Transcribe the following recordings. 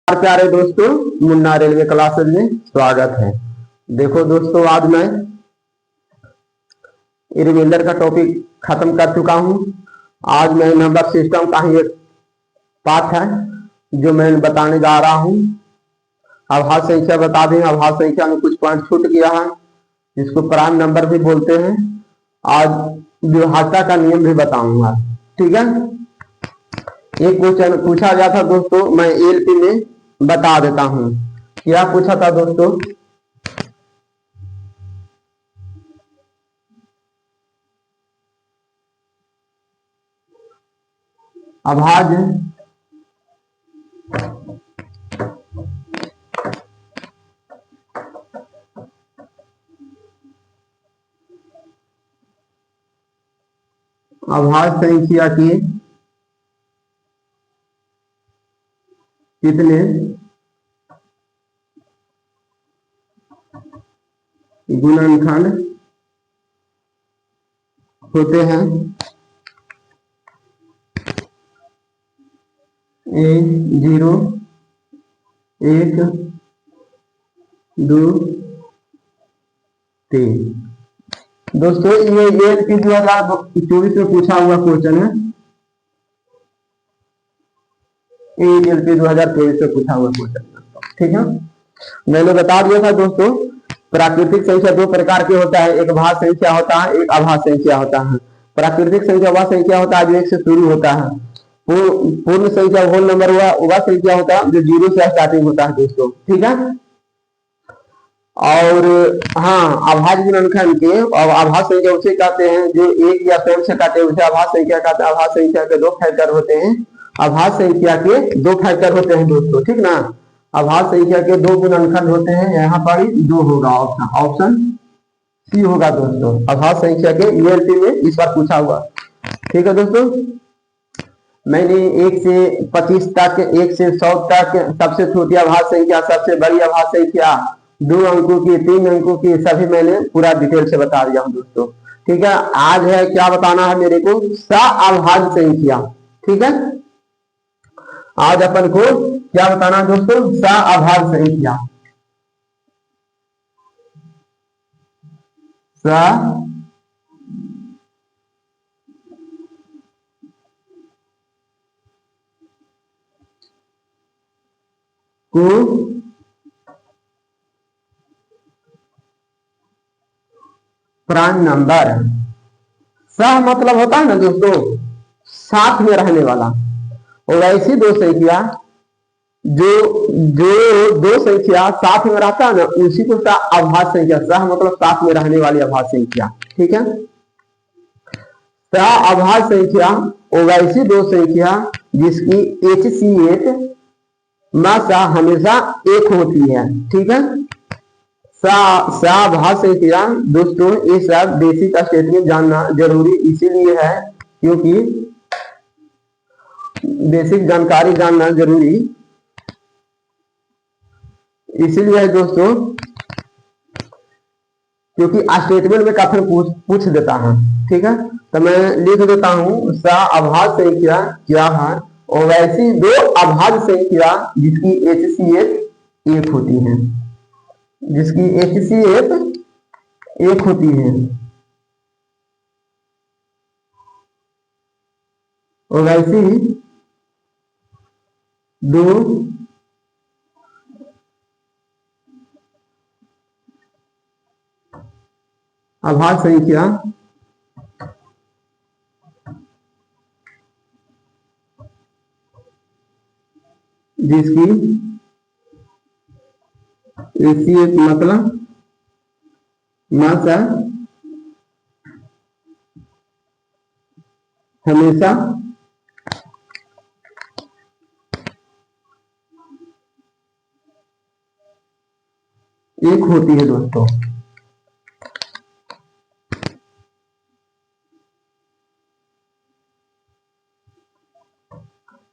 प्यारे दोस्तों, Munna railway classes में स्वागत है। देखो दोस्तों, आज मैं रिमाइंडर का टॉपिक खत्म कर चुका हूं। आज मैं नंबर सिस्टम का ही एक पार्ट है जो मैं बताने जा रहा हूं। आभास संख्या बता दें। आभास संख्या में कुछ पॉइंट छूट गया है, जिसको प्राइम नंबर भी बोलते हैं। आज विभाज्यता का नियम भी बताऊंगा, ठीक है। एक क्वेश्चन पूछा गया था दोस्तों, मैं एलपी में बता देता हूं। क्या पूछा था दोस्तों? अभाज्य अभाज्य संख्या के कितने गुणनखंड होते हैं? 0, 1, 2, 3। दोस्तों, ये एलपी 2024 में पूछा हुआ क्वेश्चन है। एलपी 2023 में पूछा हुआ क्वेश्चन, ठीक है। मैंने बता दिया था दोस्तों, प्राकृतिक संख्या दो प्रकार के होता है। एक भाज्य संख्या होता है, एक अभाज्य संख्या होता है। प्राकृतिक संख्या वह संख्या होता है जो एक से शुरू होता है। पूर्ण संख्या होल नंबर वह संख्या होता है जो 0 से स्टार्टिंग होता है दोस्तों, ठीक है। और हाँ, अभाज्य गुणनखंड के अभाज्य संख्या उसे कहते हैं जो एक या स्वयं से काटे, उसे अभाज्य संख्या कहते हैं। अभाज्य संख्या के दो फैक्टर होते हैं। अभाज्य संख्या के दो फैक्टर होते हैं दोस्तों, ठीक ना। अभाज्य संख्या के दो गुणनखंड होते हैं। यहाँ पर 2 होगा, ऑप्शन सी होगा दोस्तों। अभाज्य संख्या के ईएलपी में इस बार पूछा हुआ, ठीक है दोस्तों। मैंने 1 से 25 तक, 1 से 100 तक सबसे छोटी अभाज्य संख्या, सबसे बड़ी अभाज्य संख्या, 2 अंकों की, 3 अंकों की, सभी मैंने पूरा डिटेल से बता दिया हूं दोस्तों, ठीक है। आज है क्या बताना है मेरे को? सअभाज्य संख्या, ठीक है। आज अपन को क्या बताना है दोस्तों? सअभाज्य संख्या। को प्राइम नंबर। सह मतलब होता है ना दोस्तों, साथ में रहने वाला। और ऐसी दो संख्या जो दो संख्या साथ में रहता है ना, उसी को अभाज्य संख्या। सह मतलब साथ में रहने वाली अभाज्य संख्या, ठीक है। सअभाज्य संख्या और ऐसी दो संख्या जिसकी HCF मात्रा हमेशा एक होती है, ठीक है। सअभाज्य संख्या दोस्तों, ये सब बेसिक स्टेटमेंट जानना जरूरी इसीलिए है क्योंकि बेसिक जानकारी जानना जरूरी इसीलिए है दोस्तों, क्योंकि स्टेटमेंट में कथन पूछ देता है, ठीक है। तो मैं लिख देता हूं, सअभाज्य संख्या क्या है? और ऐसी दो अभाज्य संख्या जिसकी HCF एक होती है, जिसकी HCF एक होती है। और ऐसी दो अभाज्य संख्या जिसकी HCF मतलब मात्रा हमेशा एक होती है दोस्तों।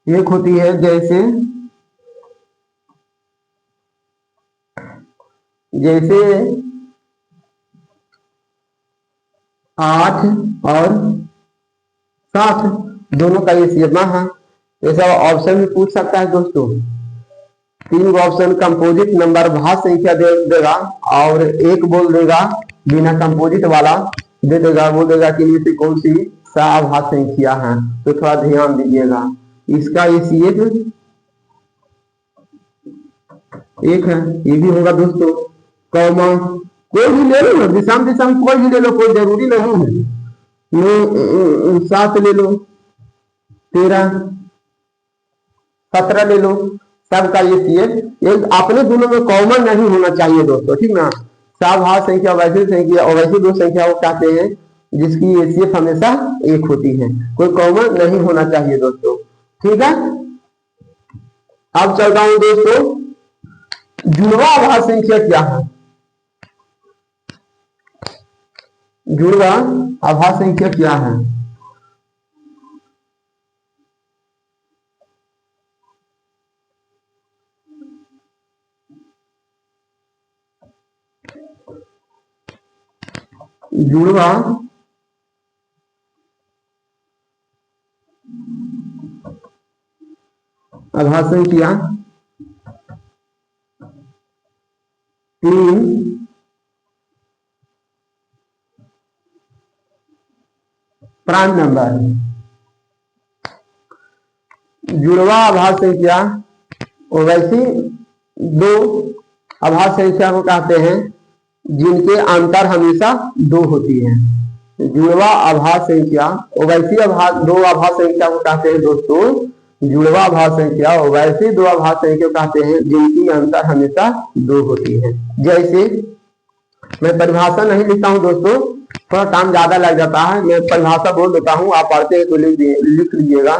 एक होती है जैसे 8 और 7 दोनों का ये सीमा है। ऐसा ऑप्शन भी पूछ सकता है दोस्तों तीन गो ऑप्शन कंपोजिट नंबर भाज्य संख्या देगा और एक बोल देगा बिना कंपोजिट वाला दे देगा, वो देगा कि इनमें से कौन सी सभाज्य संख्या है। तो थोड़ा ध्यान दीजिएगा, इसका HCF एक है, ये भी होगा दोस्तों। कॉमा कोई भी ले लो, विषम विषम कोई भी ले लो, कोई जरूरी नहीं है। 7 ले लो, 13, 17 ले लो, सबका HCF अपने दोनों में कॉमन नहीं होना चाहिए दोस्तों, ठीक ना। सभाज्य संख्या वैसी संख्या और वैसी दो संख्या को कहते हैं जिसकी HCF हमेशा एक होती है, कोई कॉमन नहीं होना चाहिए दोस्तों, ठीक है। अब चलता हूं दोस्तों, जुड़वा अभाज्य संख्या क्या है। जुड़वा अभाज्य संख्या क्या है। जुड़वा अभाज्य संख्या 3 प्राइम नंबर। जुड़वा अभाज्य संख्या वैसी दो अभाज्य संख्या को कहते हैं जिनके अंतर हमेशा 2 होती है। जुड़वा अभाज्य संख्या वैसी दो अभाज्य संख्या को कहते हैं दोस्तों, जुड़वा अभाज्य संख्या वैसी दो अभाज्य संख्या को कहते हैं जिनकी अंतर हमेशा 2 होती है। जैसे मैं परिभाषा नहीं लिखता हूं दोस्तों, थोड़ा टाइम ज्यादा लग जाता है, मैं परिभाषा बोल देता हूं, आप पढ़ते हैं तो लिख लीजिएगा।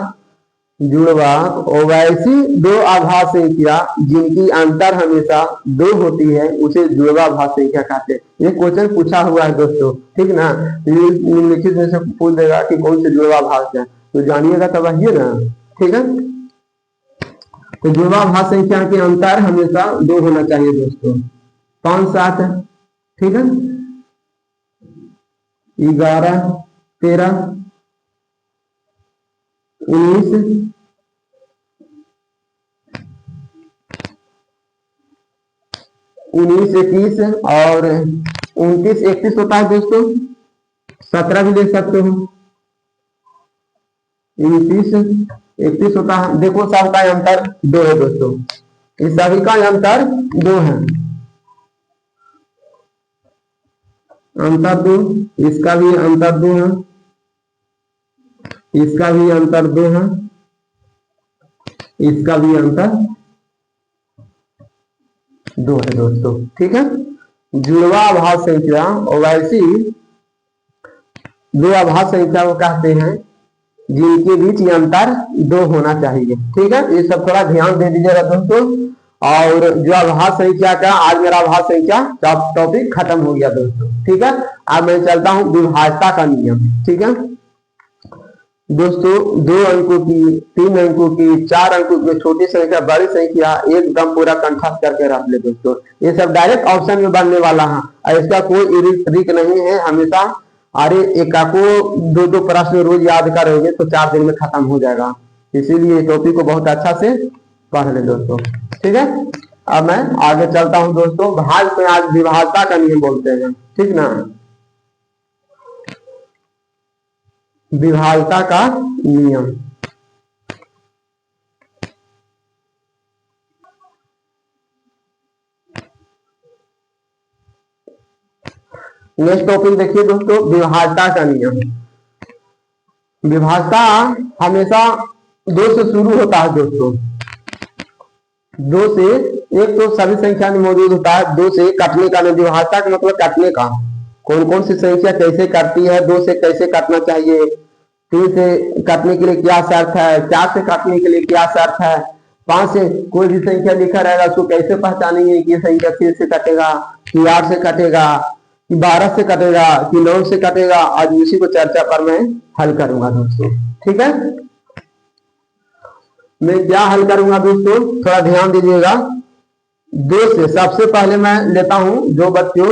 जुड़वा वैसी दो अभाज्य संख्या जिनकी अंतर हमेशा 2 होती है उसे जुड़वा अभाज्य संख्या कहते हैं। ये क्वेश्चन पूछा हुआ है दोस्तों, ठीक ना। निम्नलिखित में से पूछ देगा कि कौन से जुड़वा अभाज्य है, तो जानिएगा तब आइए ना, ठीक है। तो जुड़वा अभाज्य संख्या के अंतर हमेशा 2 होना चाहिए दोस्तों। 5, 7, ठीक है। 11, 13, 19, 21 और 29, 31 होता है दोस्तों। 17 भी देख सकते हो, 29, 31 होता है। देखो सबका अंतर 2 है दोस्तों, इस सभी का अंतर 2 है, अंतर 2, इसका भी अंतर 2 है, इसका भी अंतर 2 है, इसका भी अंतर 2 है दोस्तों, ठीक है। जुड़वा अभाज्य संख्या और वैसी दो अभाज्य संख्या को कहते हैं जिनके बीच अंतर 2 होना चाहिए, ठीक है। ये सब थोड़ा ध्यान दे दीजिएगा दोस्तों। और जो अभाज्य संख्या का आज मेरा अभाज्य संख्या टॉपिक खत्म हो गया दोस्तों, ठीक है। अब मैं चलता हूं विभाज्यता का नियम, ठीक है दोस्तों। 2 अंकों की, 3 अंकों की, 4 अंकों की छोटी संख्या, बड़ी संख्या एकदम पूरा कंठस्थ करके रख ले दोस्तों। ये सब डायरेक्ट ऑप्शन में बनने वाला है और इसका कोई ट्रिक नहीं है हमेशा। अरे एक को 2-2 प्रश्न रोज याद करोगे तो 4 दिन में खत्म हो जाएगा, इसीलिए टॉपिक को बहुत अच्छा से पढ़ ले दोस्तों, ठीक है। अब मैं आगे चलता हूं दोस्तों। भाज्य में आज विभाज्यता का नियम बोलते हैं, ठीक ना, विभाज्यता का नियम। नेक्स्ट टॉपिक देखिए दोस्तों, विभाज्यता का नियम। विभाज्यता हमेशा 2 से शुरू होता है दोस्तों। 2 से, एक तो सभी संख्या में मौजूद होता है, 2 से कटने का नहीं। विभाज्यता का मतलब कटने का, कौन कौन सी संख्या कैसे कटती है, 2 से कैसे कटना चाहिए, 3 से कटने के लिए क्या शर्त है, 4 से कटने के लिए क्या शर्त है, 5 से कोई भी संख्या लिखा रहेगा उसको कैसे पहचानेंगे कि संख्या 6 से कटेगा कि 8 से कटेगा कि 12 से कटेगा कि 9 से कटेगा। आज उसी को चर्चा पर मैं हल करूंगा दोस्तों, ठीक है। मैं क्या हल करूंगा दोस्तों, थोड़ा ध्यान दीजिएगा। 2 से सबसे पहले मैं लेता हूं, जो बच्चों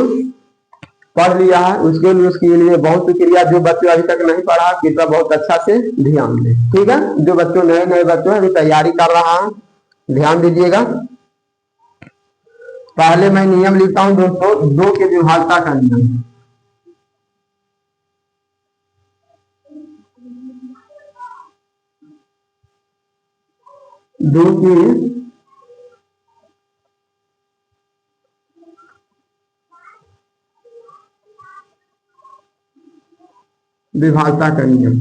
पढ़ लिया है उसके लिए बहुत शुक्रिया। जो बच्चे अभी तक नहीं पढ़ा कृपया बहुत अच्छा से ध्यान दें, ठीक है। जो बच्चों नए बच्चों अभी तैयारी कर रहा है ध्यान दीजिएगा। पहले मैं नियम लिखता हूं दोस्तों, दो के विभाज्यता का नियम। दो के विभाज्यता का नियम।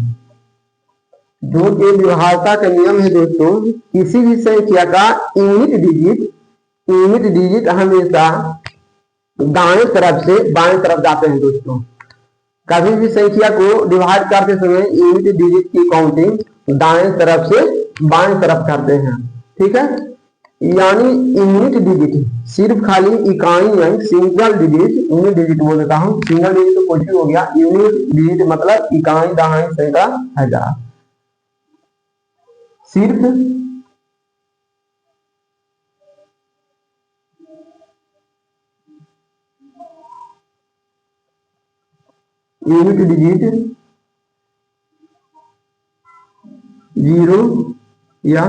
दो के विभाज्यता का नियम है दोस्तों, किसी भी संख्या का यूनिट डिजिट हमेशा दाएं तरफ से बाएं तरफ जाते हैं दोस्तों। कभी भी संख्या को डिवाइड करते समय यूनिट डिजिट की काउंटिंग दाएं तरफ से बाएं तरफ करते हैं, ठीक है। यानी यूनिट डिजिट सिर्फ खाली इकाई अंक, सिंगल डिजिट, यूनिट डिजिट बोल देता हूँ, सिंगल डिजिट तो कुछ भी हो गया, यूनिट डिजिट मतलब इकाई दहाई सैकड़ा हजार। सिर्फ यूनिट डिजिट 0 या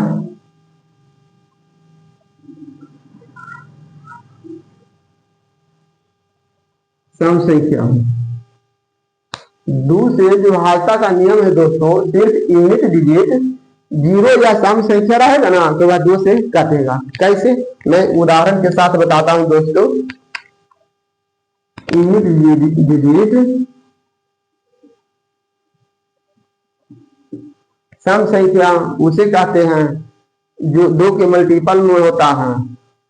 सम संख्या। दो से विभाज्यता का नियम है दोस्तों, सिर्फ यूनिट डिजिट 0 या सम संख्या रहेगा ना तो वह 2 से कटेगा। कैसे, मैं उदाहरण के साथ बताता हूं दोस्तों। यूनिट डिजिट सम संख्या उसे कहते हैं जो 2 के मल्टीपल में होता है।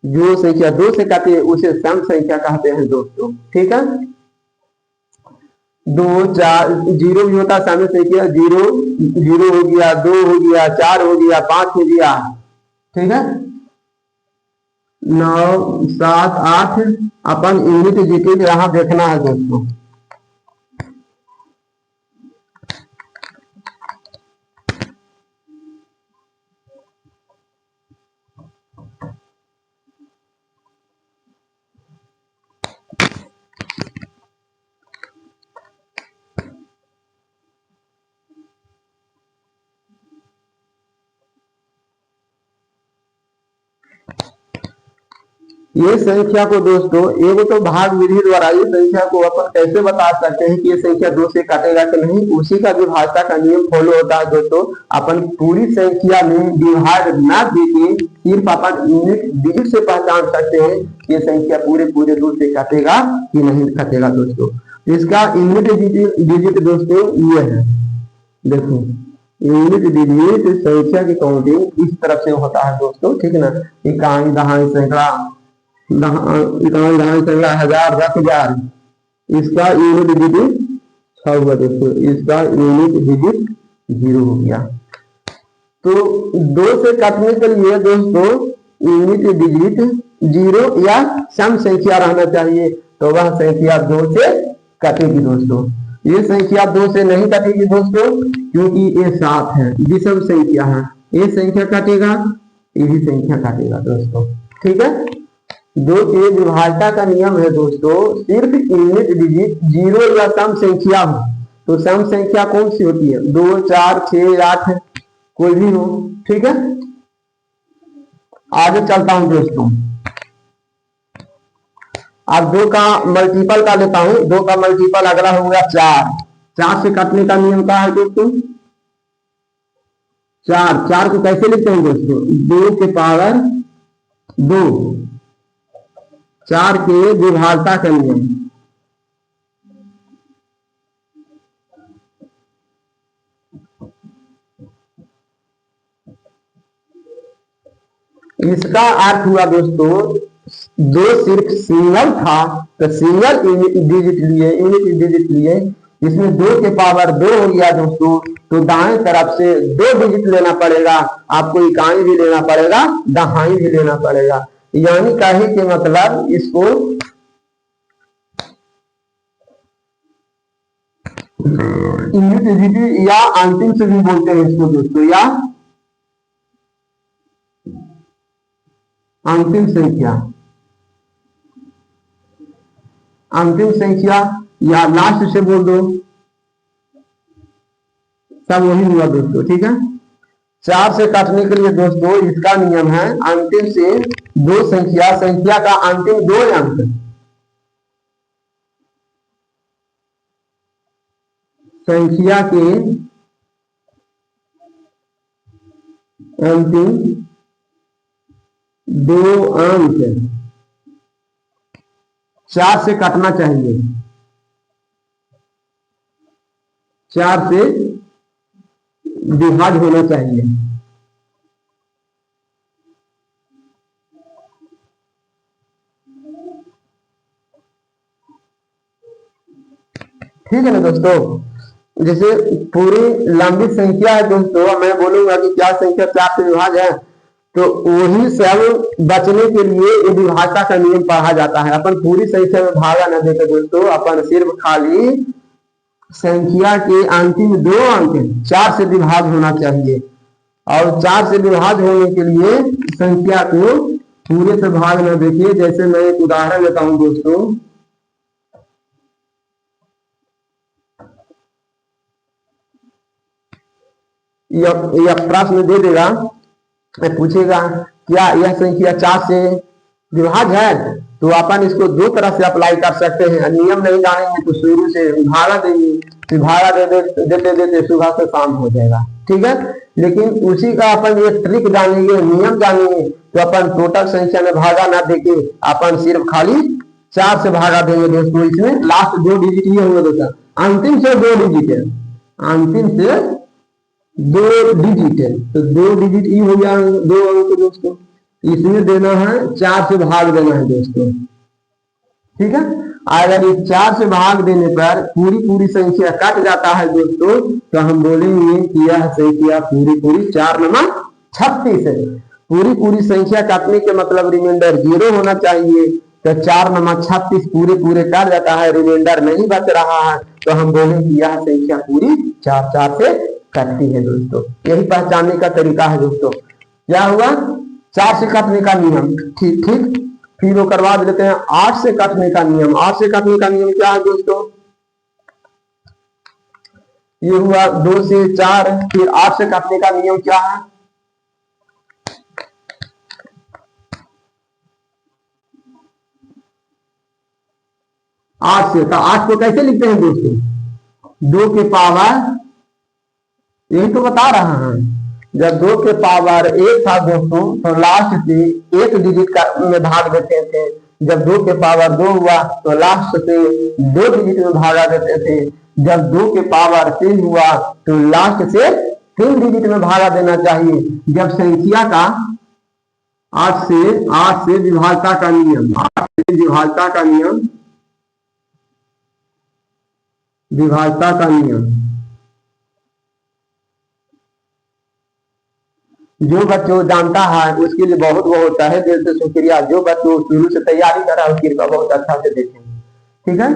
जो संख्या 2 से कहते हैं उसे सम संख्या कहते हैं दोस्तों, ठीक है। 2 4 0 भी होता है सम संख्या, 0 0 हो गया, 2 हो गया, 4 हो गया, 5 हो गया, ठीक है। 9 7 8 अपन यूनिट डिजिट यहां देखना है दोस्तों। ये संख्या को दोस्तों एगो तो भाग विधि द्वारा ये संख्या को अपन कैसे बता सकते हैं कि ये संख्या 2 से काटेगा कि नहीं, उसी का विभाज्यता का नियम फॉलो होता है दोस्तों। अपन पूरी संख्या में डिवाइड ना देके सिर्फ अपन यूनिट डिजिट से पहचान सकते हैं कि ये संख्या पूरे 2 से काटेगा कि नहीं काटेगा दोस्तों। इसका यूनिट डिजिट दोस्तों ये है, देखो यूनिट डिजिट संख्या की काउंटिंग इस तरफ से होता है दोस्तों, ठीक है ना। इकाई दहाई सैकड़ा, इकाई दहाई सैकड़ा, हजार, 10,000, इसका यूनिट डिजिट 6 हुआ दोस्तों, इसका यूनिट डिजिट 0 हो गया। तो 2 से काटने के लिए दोस्तों यूनिट डिजिट 0 या सम संख्या रहना चाहिए, तो वह संख्या 2 से कटेगी दोस्तों। ये संख्या 2 से नहीं कटेगी दोस्तों, क्योंकि ये 7 है, विषम संख्या है। ये संख्या काटेगा, यही संख्या काटेगा दोस्तों, ठीक है। 2 के विभाज्यता का नियम है दोस्तों, सिर्फ यूनिट डिजिट 0 या सम संख्या हो। तो सम संख्या कौन सी होती है, 2 4 6 8 कोई भी हो, ठीक है। आगे चलता हूं दोस्तों, अब 2 का मल्टीपल का लेता हूं। 2 का मल्टीपल अगला हो गया 4। 4 से काटने का नियम क्या है दोस्तों, 4 को कैसे लिखते हैं दोस्तों, 2 के पावर 2, 4 के विभाज्यता का नियम। इसका अर्थ हुआ दोस्तों, 2 सिर्फ सिंगल था तो सिंगल डिजिट लिए, इसमें 2 के पावर 2 हो गया दोस्तों, तो दाएं तरफ से 2 डिजिट लेना पड़ेगा, आपको इकाई भी लेना पड़ेगा, दहाई भी लेना पड़ेगा। यानी कहे के मतलब इसको यूनिट डिजिट या अंतिम से भी बोलते हैं इसको दोस्तों, या अंतिम संख्या या लास्ट से बोल दो, सब वही हुआ दोस्तों, ठीक है। 4 से काटने के लिए दोस्तों इसका नियम है, अंतिम से दो संख्या, संख्या का अंतिम दो अंक, संख्या के अंतिम दो अंक 4 से काटना चाहिए, 4 से विभाज्य होना चाहिए। ठीक है ना दोस्तों। जैसे पूरी लंबी संख्या है दोस्तों, मैं बोलूंगा कि क्या संख्या 4 से विभाज्य है, तो वही सब बचने के लिए ये विभाज्यता का नियम पढ़ा जाता है। अपन पूरी संख्या में भागा न देकर दोस्तों, अपन सिर्फ खाली संख्या के अंतिम दो अंक 4 से विभाज्य होना चाहिए, और 4 से विभाज्य होने के लिए संख्या को पूरे से भाग न देखिए। जैसे मैं एक उदाहरण लेता हूं दोस्तों, यह प्रश्न दे देगा, पूछेगा क्या यह संख्या 4 से विभाज्य है, तो अपन इसको दो तरह से अप्लाई कर सकते हैं। नियम नहीं जानेंगे तो शुरू से भागा देंगे, फिर भागा देते देते सुबह से शाम हो जाएगा। ठीक है, लेकिन उसी का अपन ये ट्रिक जानेंगे, नियम जानेंगे, तो अपन टोटल संख्या में भागा ना देके अपन सिर्फ खाली 4 से भागा देंगे दोस्तों। इसमें लास्ट दो डिजिट ये होंगे दोस्तों, अंतिम से दो डिजिट है, अंतिम से दो डिजिट है, तो दो डिजिट ई हो गया, दो अंक दोस्तों। इसमें देना है 4 से भाग देना है दोस्तों। ठीक है, अगर ये 4 से भाग देने पर पूरी संख्या कट जाता है दोस्तों, तो हम बोलेंगे कि यह संख्या पूरी 4 नंबर 36 है। पूरी संख्या काटने के मतलब रिमाइंडर 0 होना चाहिए, तो 4 नंबर 36 पूरे कट जाता है, रिमाइंडर नहीं बच रहा है, तो हम बोलेंगे कि यह संख्या पूरी 4 से कटती है दोस्तों। यही पहचानने का तरीका है दोस्तों। क्या हुआ, 4 से काटने का नियम, ठीक। फिर वो करवा देते हैं 8 से काटने का नियम। 8 से काटने का नियम क्या है दोस्तों, ये हुआ 2 से 4, फिर 8 से काटने का नियम क्या है, 8 से। तो 8 को कैसे लिखते हैं दोस्तों, 2 के पावर, यही तो बता रहा है, जब 2 के पावर 1 था दोस्तों, तो लास्ट से एक डिजिट का में भाग देते थे। जब 2 के पावर 2 हुआ तो लास्ट से 2 डिजिट में भागा देते थे। जब 2 के पावर 3 हुआ तो लास्ट से 3 डिजिट में भागा देना चाहिए। जब संख्या का 8 से विभाज्यता का नियम, 8 से विभाज्यता का नियम, विभाज्यता का नियम, जो बच्चों जानता है उसके लिए बहुत बहुत तहे दिल से शुक्रिया। जो बच्चों शुरू से तैयारी कर रहा है उसकी कृपा बहुत अच्छा से देखें। ठीक है,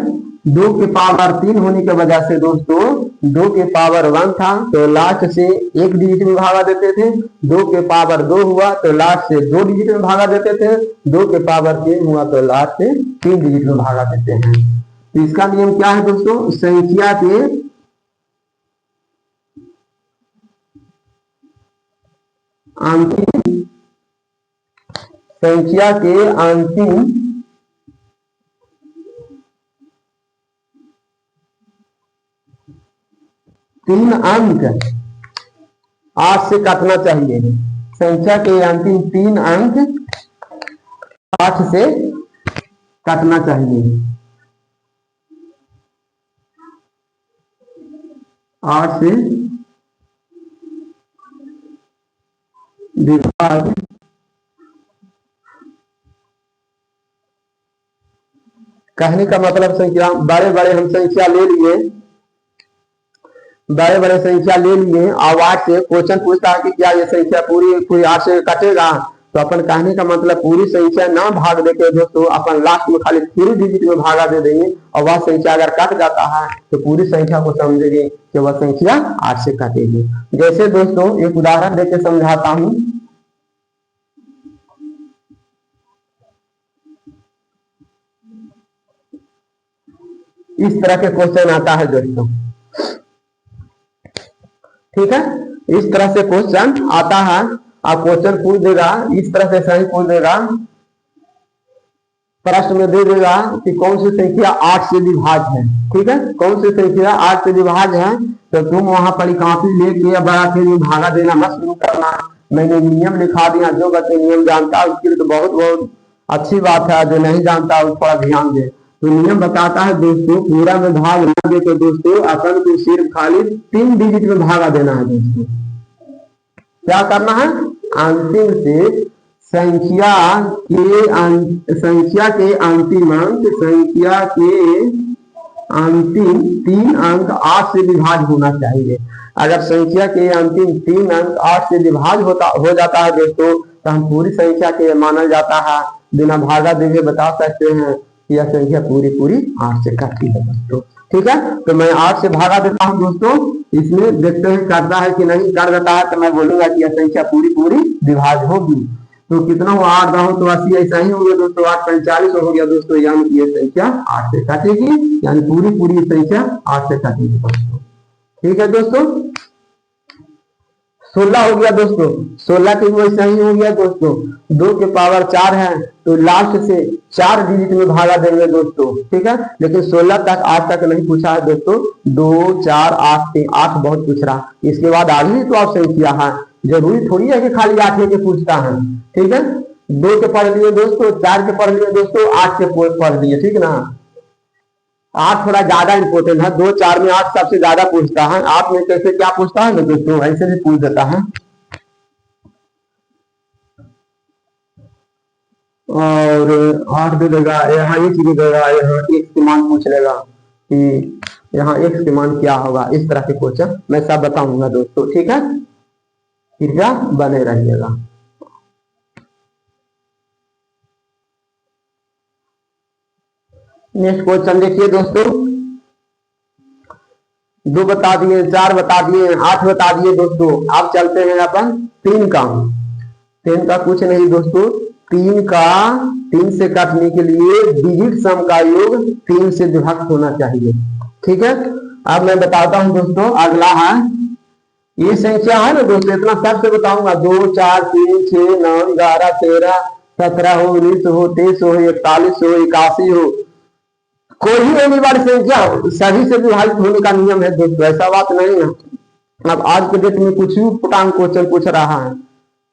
2 के पावर 3 होने की वजह से दोस्तों 2 के पावर 1 था तो लास्ट से एक डिजिट में भागा देते थे। 2 के पावर 2 हुआ तो लास्ट से 2 डिजिट में भागा देते थे। 2 के पावर 3 हुआ तो लास्ट से 3 डिजिट में भागा देते हैं। तो इसका नियम क्या है दोस्तों, संख्या के अंतिम, संख्या के अंतिम 3 अंक 8 से काटना चाहिए। संख्या के अंतिम 3 अंक 8 से काटना चाहिए। 8 से विभाग, कहने का मतलब संख्या बड़े बड़े हम संख्या ले लिए, बड़े बड़े संख्या ले लिए और 8 से क्वेश्चन पूछता है कि क्या ये संख्या पूरी 8 से कटेगा, तो अपन कहने का मतलब पूरी संख्या ना भाग देके दोस्तों अपन लास्ट में खाली 3 डिजिट में भागा दे देंगे और वह संख्या अगर कट जाता है तो पूरी संख्या को समझेंगे कि वह संख्या 8 से कटेगी। जैसे दोस्तों एक उदाहरण देके समझाता हूं। इस तरह के क्वेश्चन आता है दोस्तों। ठीक है, इस तरह से क्वेश्चन आता है। आप क्वेश्चन पूछ देगा, इस तरह से सही पूछ देगा, प्रश्न में दे देगा कि कौन सी संख्या 8 से विभाज्य है। ठीक है, कौन सी संख्या 8 से विभाज्य है, तो तुम वहां पर कॉपी लेके या बड़ा के लिए भागा देना मत शुरू करना। मैंने नियम लिखा दिया, जो बच्चे नियम जानता है उसके लिए तो बहुत बहुत अच्छी बात है, जो नहीं जानता उस पर ध्यान दे। तो नियम बताता है दोस्तों, पूरा में भाग ना दे तो दोस्तों अपन को सिर्फ खाली 3 डिजिट में भागा देना है दोस्तों। क्या करना है, अंतिम से संख्या के अंतिम अंक, संख्या के अंतिम 3 अंक 8 से विभाज्य होना चाहिए। अगर संख्या के अंतिम 3 अंक 8 से विभाज्य हो जाता है दोस्तों, तो हम पूरी संख्या के माना जाता है, बिना भागा देखे बता सकते हैं कि यह संख्या पूरी पूरी 8 से कटती है दोस्तों। ठीक है, तो मैं 8 से भागा देता हूं दोस्तों, इसमें देखते हैं करता है कि नहीं, कर देता है तो मैं बोलूंगा कि यह संख्या पूरी पूरी विभाज्य होगी। तो कितना हुआ, 8 दाओ तो 80, ऐसा ही हो गया दोस्तों, 8 45 हो गया दोस्तों, यानी कि ये संख्या 8 से काटेगी, यानी पूरी पूरी संख्या 8 से काटेगी दोस्तों। ठीक है दोस्तों, 16 हो गया दोस्तों, 16 के वैसा ही हो गया दोस्तों, 2 के पावर 4 है तो लास्ट से 4 डिजिट में भागा देंगे दोस्तों। ठीक है, लेकिन 16 तक आज तक नहीं पूछा है दोस्तों, 2 4 8 8 बहुत पूछ रहा, इसके बाद आगे तो आप संख्या है, जरूरी थोड़ी है कि खाली 8 के पूछता है। ठीक है, 2 के पढ़ लिए दोस्तों, 4 के पढ़ लिए दोस्तों, 8 के पढ़ लिए, ठीक ना। 8 थोड़ा ज्यादा इंपॉर्टेंट है, 2 4 में 8 सबसे ज्यादा पूछता है, 8 में कैसे क्या पूछता है ना दोस्तों, ऐसे भी पूछ देता है। और 8 दे देगा, यहाँ एक दे देगा, यहाँ x के मान पूछ लेगा कि यहाँ x के मान क्या होगा। इस तरह के क्वेश्चन मैं सब बताऊंगा दोस्तों। ठीक है, कृपया बने रहिएगा। नेक्स्ट क्वेश्चन देखिए दोस्तों, 2 बता दिए, 4 बता दिए, 8 बता दिए दोस्तों। आप चलते हैं अपन 3 का। 3 का कुछ नहीं दोस्तों, 3 से काटने के लिए डिजिट सम का योग 3 से विभक्त होना चाहिए। ठीक है, अब मैं बताता हूं दोस्तों, अगला है ये संख्या है ना दोस्तों, इतना सब से बताऊंगा, 2 4 3 6 9 11 13 17 हो, 19 हो, 23 हो, 41 हो, 81 हो, कोई भी होने वाली संख्या सभी से विभाजित होने का नियम है दोस्तों, ऐसा बात नहीं है। अब आज के डेट में कुछ भी पुटांग क्वेश्चन पूछ रहा है,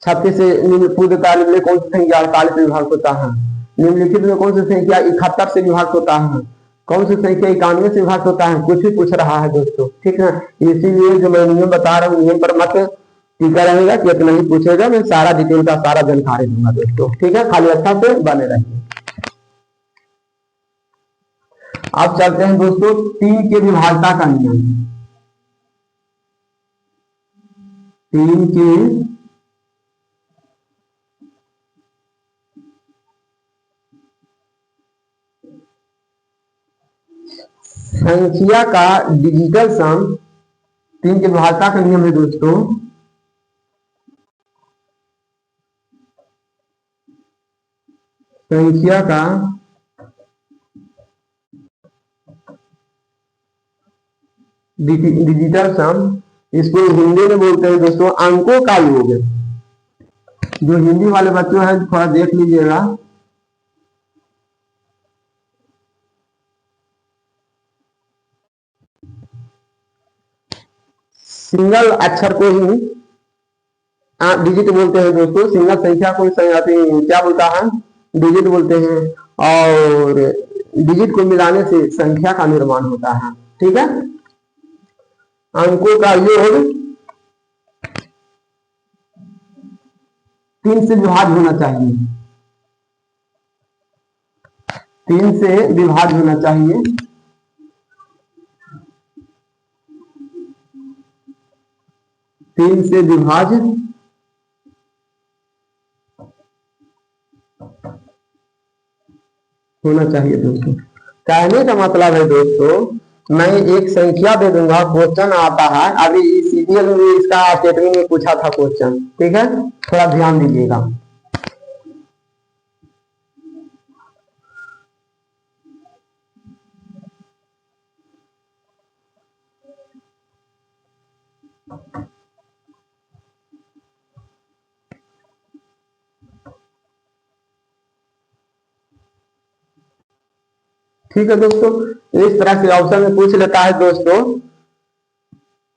36 से निम्नलिखित में कौन सी संख्या 48 से विभाजित होता है, निम्नलिखित में कौन सी संख्या 71 से विभाजित होता है, कौन सी संख्या 91 से विभाजित होता है, कुछ भी पूछ रहा है दोस्तों। ठीक है, इसीलिए जो मैं नियम बता रहा हूँ, नियम पर मत टीका रहेगा कि इतना ही पूछेगा, मैं सारा डिटेल का सारा जानकारी दूंगा दोस्तों। ठीक है, खाली अच्छा से बने रहिए। अब चलते हैं दोस्तों 3 के विभाज्यता का नियम। 3 के संख्या का डिजिटल सम, 3 के विभाज्यता का नियम है दोस्तों, संख्या का डिजिटल सम, इसको हिंदी में बोलते हैं दोस्तों अंकों का योग। जो हिंदी वाले बच्चे हैं थोड़ा देख लीजिएगा, सिंगल अक्षर को ही डिजिट बोलते हैं दोस्तों, सिंगल संख्या को क्या बोलता है, डिजिट बोलते हैं, और डिजिट को मिलाने से संख्या का निर्माण होता है। ठीक है, अंकों का योग 3 से विभाज्य होना चाहिए, 3 से विभाज्य होना चाहिए, 3 से विभाज्य होना चाहिए दोस्तों। कहने का मतलब है दोस्तों, मैं एक संख्या दे दूंगा, क्वेश्चन आता है, अभी सीरियल में इसका स्टेटमेंट में पूछा था क्वेश्चन। ठीक है, थोड़ा ध्यान दीजिएगा। ठीक है दोस्तों, इस तरह से ऑप्शन में पूछ लेता है दोस्तों।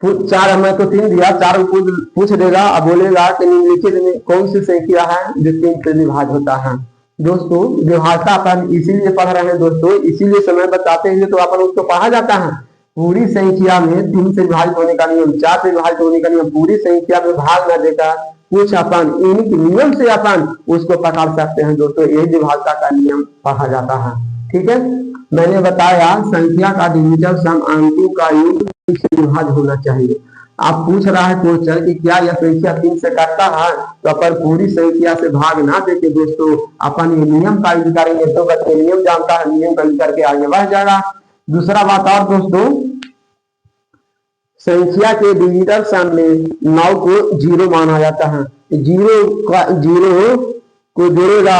चार हमें तो तीन दिया, चार पूछ देगा। अब बोलेगा कि निम्नलिखित में कौन सी संख्या है जो तीन से विभाज्य होता है। दोस्तों विभाज्यता अपन इसीलिए पढ़ रहे हैं दोस्तों, इसीलिए समय बताते हैं तो अपन उसको पढ़ा जाता है। पूरी संख्या में तीन से विभाजित होने का नियम, चार से विभाजित होने का नियम, पूरी संख्या में भाग न देकर कुछ अपन इन्हीं नियम से अपन उसको पकड़ सकते हैं दोस्तों। यही विभाज्यता का नियम पढ़ा जाता है। ठीक है, मैंने बताया संख्या का डिजिटल सम अंकों का योग से विभाज्य होना चाहिए। आप पूछ रहा है क्वेश्चन कि क्या यह संख्या तीन से काटता है, तो अपन पूरी संख्या से भाग ना देके दोस्तों अपन ये नियम का यूज करेंगे। तो बच्चे नियम जानता है, नियम का यूज करके आगे बढ़ जाएगा। दूसरा बात और दोस्तों, संख्या के डिजिटल सम में 9 को जीरो माना जाता है। जीरो को जोड़ेगा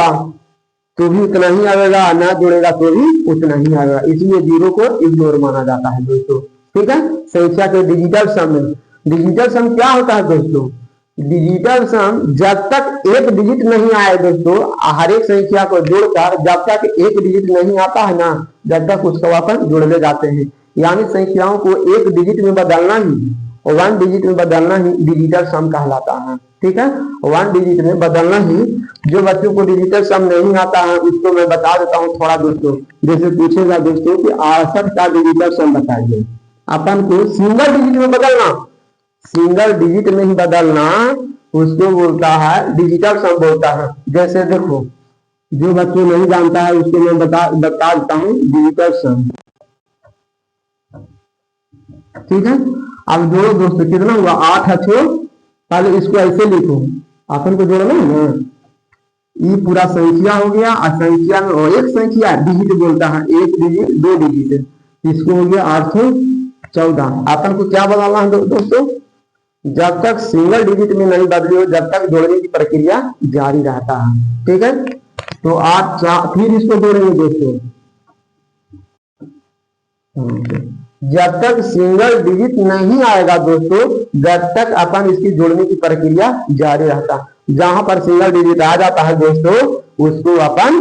तो भी उतना ही आएगा, ना जोड़ेगा तो भी उतना ही आएगा, इसलिए जीरो को इग्नोर माना जाता है दोस्तों। ठीक है, संख्या के डिजिटल सम में, डिजिटल सम क्या होता है दोस्तों? डिजिटल सम जब तक एक डिजिट नहीं आए दोस्तों, हर एक संख्या को जोड़कर जब तक एक डिजिट नहीं आता है ना, जब तक उसको अपन जोड़ले जाते हैं। यानी संख्याओं को एक डिजिट में बदलना ही, वन डिजिट में बदलना ही डिजिटल सम कहलाता है। ठीक है, वन डिजिट में बदलना ही। जो बच्चों को डिजिटल सम नहीं आता है उसको मैं बता देता हूँ थोड़ा दोस्तों। जैसे पूछेगा दोस्तों कि 68 का डिजिटल सम बताइए, अपन को सिंगल डिजिट में बदलना, सिंगल डिजिट में ही बदलना उसको बोलता है डिजिटल सम बोलता है। जैसे देखो, जो बच्चों नहीं जानता है उसको मैं बता देता हूँ डिजिटल सम। ठीक है, अब जोड़ो दोस्तों, कितना हुआ 8 अच्छो। पहले इसको ऐसे लिखो, अपन को जोड़ना है ना, ये पूरा संख्या हो गया। और संख्या में एक संख्या डिजिट बोलता है, एक डिजिट दो डिजिट, इसको हो गया 814। अपन को क्या बदलना है दोस्तों? जब तक सिंगल डिजिट में नहीं बदली हो जब तक जोड़ने की प्रक्रिया जारी रहता है। ठीक है, तो 8 फिर इसको जोड़ेंगे दोस्तों। जब तक सिंगल डिजिट नहीं आएगा दोस्तों, जब तक अपन इसकी जोड़ने की प्रक्रिया जारी रहता है। जहां पर सिंगल डिजिट आ जाता है दोस्तों, उसको अपन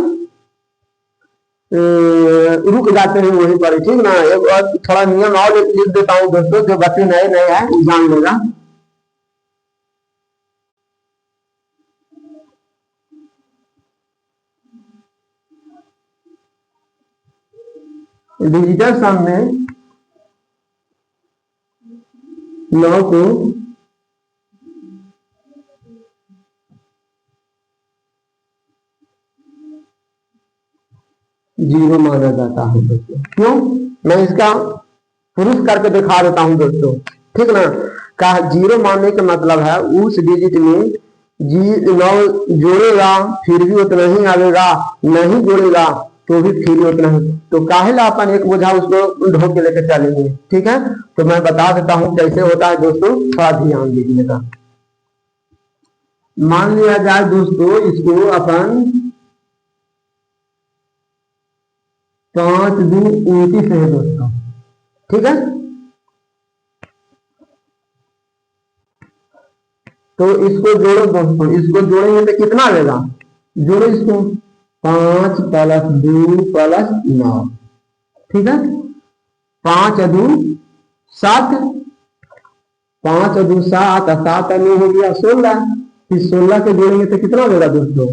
रुक जाते हैं वहीं पर। ठीक ना, एक और थोड़ा नियम और लिख देता हूं दोस्तों, जो बच्चे नए नए हैं वो जान लेगा। डिजिटल सम में 9 को जीरो माना जाता है दोस्तों। क्यों? मैं इसका प्रूफ करके दिखा देता हूं दोस्तों। ठीक ना, का जीरो मानने का मतलब है उस डिजिट में 9 जोड़ेगा फिर भी उतना ही आएगा, नहीं जोड़ेगा तो भी फिर भी उतना ही। तो काहेला अपन एक बोझा उसको ढो के लेकर चलेंगे। ठीक है, तो मैं बता देता हूं कैसे होता है दोस्तों, थोड़ा ध्यान दीजिएगा। मान लिया जाए दोस्तों, इसको अपन 5 दूनी 29 है दोस्तों। ठीक है, तो इसको जोड़ो दोस्तों, इसको जोड़ेंगे तो कितना आएगा? जोड़ो इसको, 5 + 2 + 9। ठीक है, 5 × 2 = 7, 5 × 2 = 7, 7 × 9 हो गया 16। फिर 16 के जोड़ेंगे तो कितना होगा दोस्तों?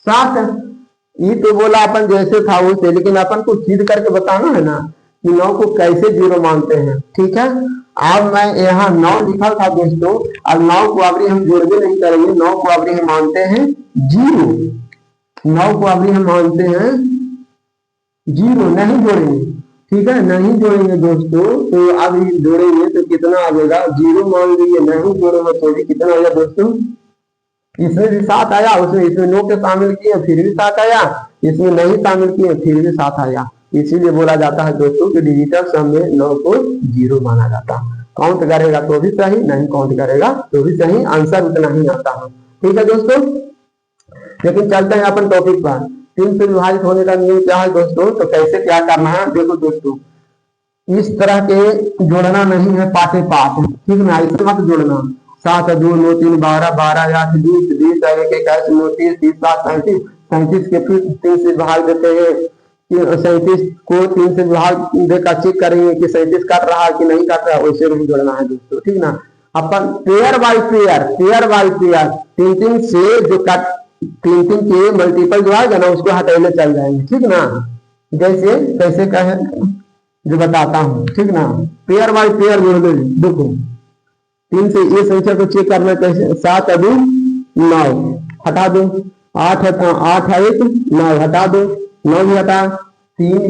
7। ये तो बोला अपन जैसे था वैसे, लेकिन अपन को सीध करके बताना है ना कि 9 को कैसे जीरो मानते हैं। ठीक है, अब मैं यहाँ 9 लिखा था दोस्तों, अब 9 को अभी हम जोड़वे नहीं करेंगे, 9 को अभी हम मानते हैं जीरो, 9 को अभी हम मानते हैं जीरो, नहीं जोड़ेंगे। ठीक है, नहीं जोड़ेंगे दोस्तों, तो अब जोड़ेंगे तो कितना आएगा? जीरो मान लीजिए, नहीं जोड़ेंगे तो भी कितना आएगा दोस्तों? इसमें भी 7 आया, उसमें इसमें 9 के शामिल किए फिर भी 7 आया, इसमें नहीं शामिल किए फिर भी 7 आया। इसीलिए बोला जाता है दोस्तों कि डिजिटल सम में 9 को जीरो माना जाता है। काउंट करेगा तो भी सही, नहीं काउंट करेगा तो भी सही, आंसर उतना ही आता है। ठीक है दोस्तों, लेकिन चलते हैं अपन टॉपिक पर। 3 से विभाजित होने का नियम क्या है दोस्तों, तो कैसे क्या करना है देखो दोस्तों। इस तरह के जोड़ना नहीं है पाटे पाठ, ठीक ना, इसे मत जोड़ना। 7 × 2 = 9, 3 = 12, 12 × 8 = 20, 20 × 1 = 21, 9 × 3 = 30, 30 × 7 = 37, 37 के फिर 3 से भाग देते हैं कि 37 को 3 से भाग देकर चेक करेंगे कि 37 काट रहा है कि नहीं काट रहा है, वैसे नहीं जोड़ना है दोस्तों, ठीक ना। अपन पेयर बाय पेयर 3 से जो काट 3 के मल्टीपल जो आएगा ना उसको हटाने चल जाएंगे, ठीक ना। जैसे कैसे कहे जो बताता हूँ, ठीक ना। पेयर बाय पेयर जोड़ दो, देखो 3 से ये संख्या को चेक करना कैसे, 7 2 9 हटा दो, 8 1 9 हटा दो, 9 भी हटा, 3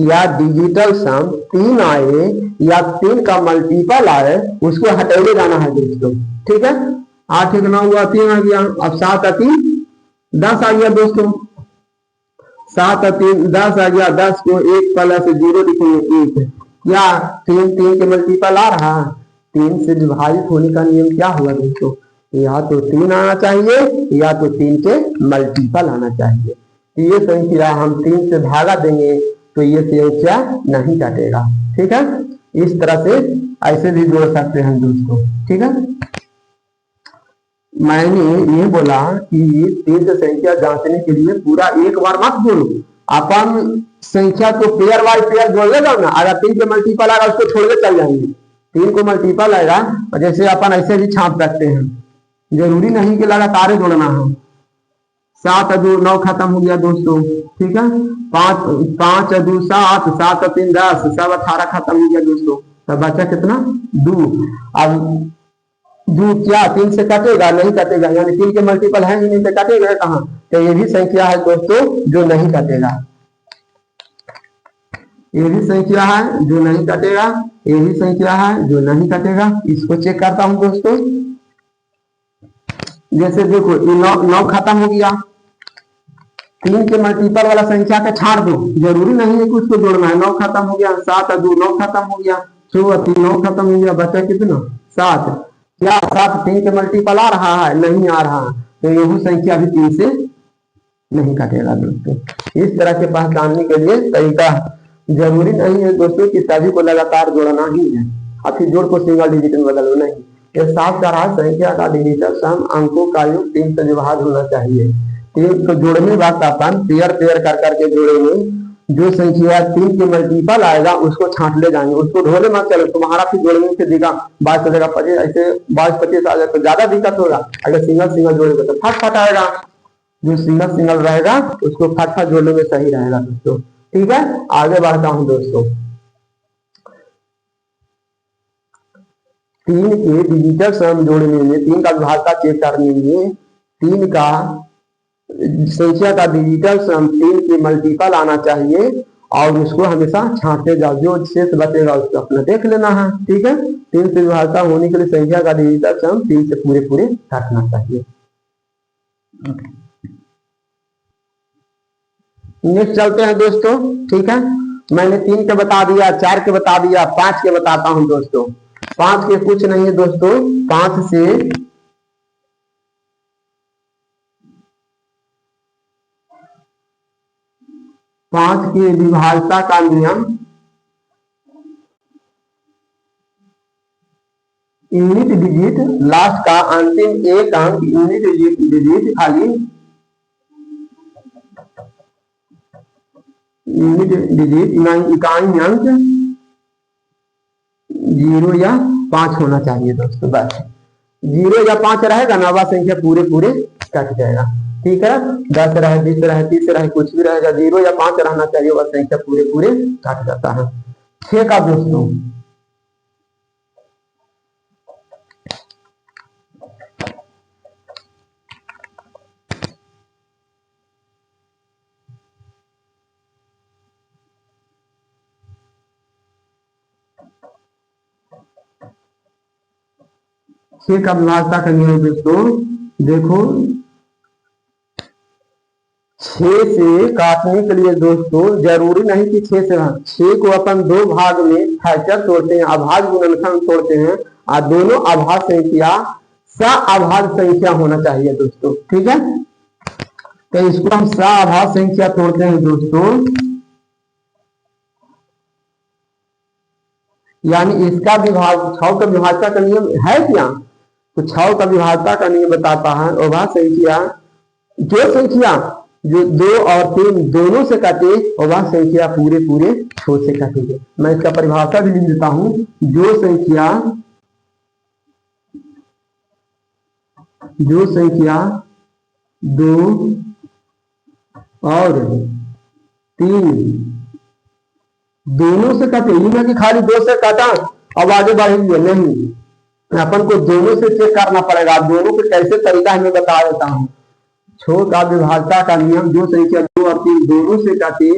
या डिजिटल सम 3 आए या 3 का मल्टीपल आए उसको हटाने जाना है दोस्तों, ठीक है। 8 1 9 हुआ, 3 आ गया, अब 7 3 10 आ गया दोस्तों, 7 3 10 आ गया, 10 को 1 प्लस 0 लिखेंगे 1, या 3 के मल्टीपल आ रहा, 3 से विभाजित होने का नियम क्या हुआ दोस्तों, या तो 3 आना चाहिए या तो 3 के मल्टीपल आना चाहिए। ये संख्या हम 3 से भागा देंगे तो ये संख्या नहीं काटेगा, ठीक है। इस तरह से ऐसे भी जोड़ सकते हैं दोस्तों, ठीक है। मैंने ये बोला कि 3 से संख्या जांचने के लिए पूरा एक बार मत जोड़ो, अपन संख्या को पेयर बाय पेयर जोड़ लेगा ना, अगर 3 के मल्टीपल आएगा उसको छोड़ के चल जाएंगे, 3 को मल्टीपल आएगा और जैसे अपन ऐसे भी छाप सकते हैं, जरूरी नहीं कि लगातार जोड़ना है। 7 2 9 खत्म हो गया दोस्तों, ठीक है। 5 2 7 7 3 10 सब 18 खत्म हो गया दोस्तों, तब बचा कितना 2। अब 2 क्या 3 से कटेगा, नहीं कटेगा, यानी 3 के मल्टीपल है ही नहीं तो कटेगा कहाँ, तो ये भी संख्या है दोस्तों जो नहीं कटेगा, ये भी संख्या है जो नहीं कटेगा, ये भी संख्या है जो नहीं कटेगा। इसको चेक करता हूं दोस्तों, जैसे देखो ये 9 खत्म हो गया, 3 के मल्टीपल वाला संख्या का छाड़ दो, जरूरी नहीं है कि उसको जोड़ना है। 9 खत्म हो गया, 7 2 9 खत्म हो गया, 4 3 9 खत्म हो गया, बचा कितना 7। क्या 7 3 के मल्टीपल आ रहा है, नहीं आ रहा, तो यही संख्या भी 3 से नहीं कटेगा दोस्तों। इस तरह के पहचानने के लिए तरीका, जरूरी नहीं है दोस्तों कि सभी को लगातार जोड़ना ही है, अति जोड़ को सिंगल डिजिट में बदलना नहीं। ये साफ कहा संख्या का डिजिटल सम अंकों का योग 3 से विभाज्य होना चाहिए। 3 को जोड़ने बाद अपन पेयर पेयर कर करके जोड़ेंगे, जो संख्या 3 के मल्टीपल आएगा उसको छांट ले जाएंगे, उसको ढोले मत चलो, तुम्हारा फिर जोड़ने से देगा 22 देगा 25, ऐसे 22 25 आ जाए तो ज्यादा दिक्कत होगा। अगर सिंगल सिंगल जोड़ेगा तो फट फट आएगा, जो सिंगल सिंगल रहेगा उसको फट फट जोड़ने में सही रहेगा दोस्तों, ठीक है। आगे बढ़ता हूं दोस्तों, 3 के डिजिटल सम जोड़ने में, 3 का विभाज्यता चेक करने में 3 का संख्या का डिजिटल सम 3 के मल्टीपल आना चाहिए और उसको हमेशा छांटते जाओ, जो शेष बचेगा उसको अपना देख लेना है, ठीक है। 3 से विभाज्यता होने के लिए संख्या का डिजिटल सम 3 से पूरे पूरे काटना चाहिए। नेक्स्ट चलते हैं दोस्तों, ठीक है। मैंने 3 के बता दिया, 4 के बता दिया, 5 के बताता हूं दोस्तों। 5 के कुछ नहीं है दोस्तों, 5 से 5 के विभाज्यता का नियम, यूनिट डिजिट लास्ट का अंतिम एक अंक यूनिट डिजिट खाली यूनिट डिजिट इकाई अंक 0 या 5 होना चाहिए दोस्तों, बस 0 या 5 रहेगा ना वह संख्या पूरे पूरे कट जाएगा, ठीक है। 10 रहे 20 रहे 30 रहे कुछ भी रहेगा, 0 या 5 रहना चाहिए, वह संख्या पूरे पूरे कट जाता है। 6 का दोस्तों, छह का विभाज्यता का नियम दोस्तों, देखो 6 से काटने के लिए दोस्तों जरूरी नहीं कि 6 को अपन 2 भाग में फैक्टर तोड़ते हैं, अभाज्य गुणनखंड तोड़ते हैं, और दोनों अभाज्य संख्या सअभाज्य संख्या होना चाहिए दोस्तों, ठीक है। तो इसको हम सअभाज्य संख्या तोड़ते हैं दोस्तों, यानी इसका विभाग 6 का विभाज्यता का नियम है क्या, तो 6 का विभाज्यता का नियम बताता है अभाज्य संख्या जो संख्या जो 2 और 3 दोनों से काटे और वह संख्या पूरे पूरे 6 से काटेगी। मैं इसका परिभाषा भी लिख देता हूं। जो संख्या 2 और 3 दोनों से काटे, ये कि खाली 2 से काटा अब आगे बढ़ेंगे नहीं, अपन को दोनों से चेक करना पड़ेगा। दोनों के कैसे तरीका है मैं बता देता हूं। छोर का विभाजता का नियम, जो संख्या 2 और 3 दोनों से काटे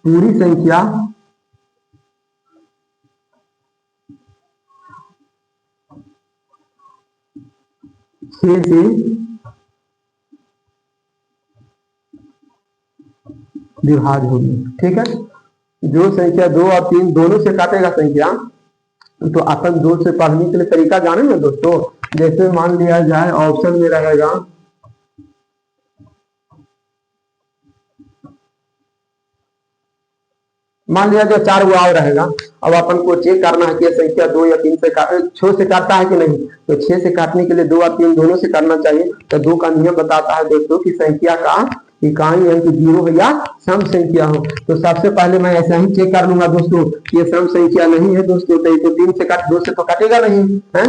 पूरी संख्या छह से विभाज्य होगी। ठीक है, जो संख्या 2 और 3 दोनों से काटेगा संख्या, तो अपन 2 से पढ़ने के लिए तरीका जाने ना दोस्तों। जैसे मान लिया जाए ऑप्शन में रहेगा मान लिया जो 4 गुआव रहेगा। अब अपन को चेक करना है कि संख्या 2 या 3 से 6 से काटता है कि नहीं। तो 6 से काटने के लिए 2 और 3 दोनों से करना चाहिए। तो 2 का नियम बताता है दोस्तों कि संख्या का इकाई है कि 0 हो या सम संख्या हो। तो सबसे पहले मैं ऐसा ही चेक कर लूंगा दोस्तों, ये सम संख्या नहीं है दोस्तों, तो 3 से काट 2 से तो काटेगा नहीं है।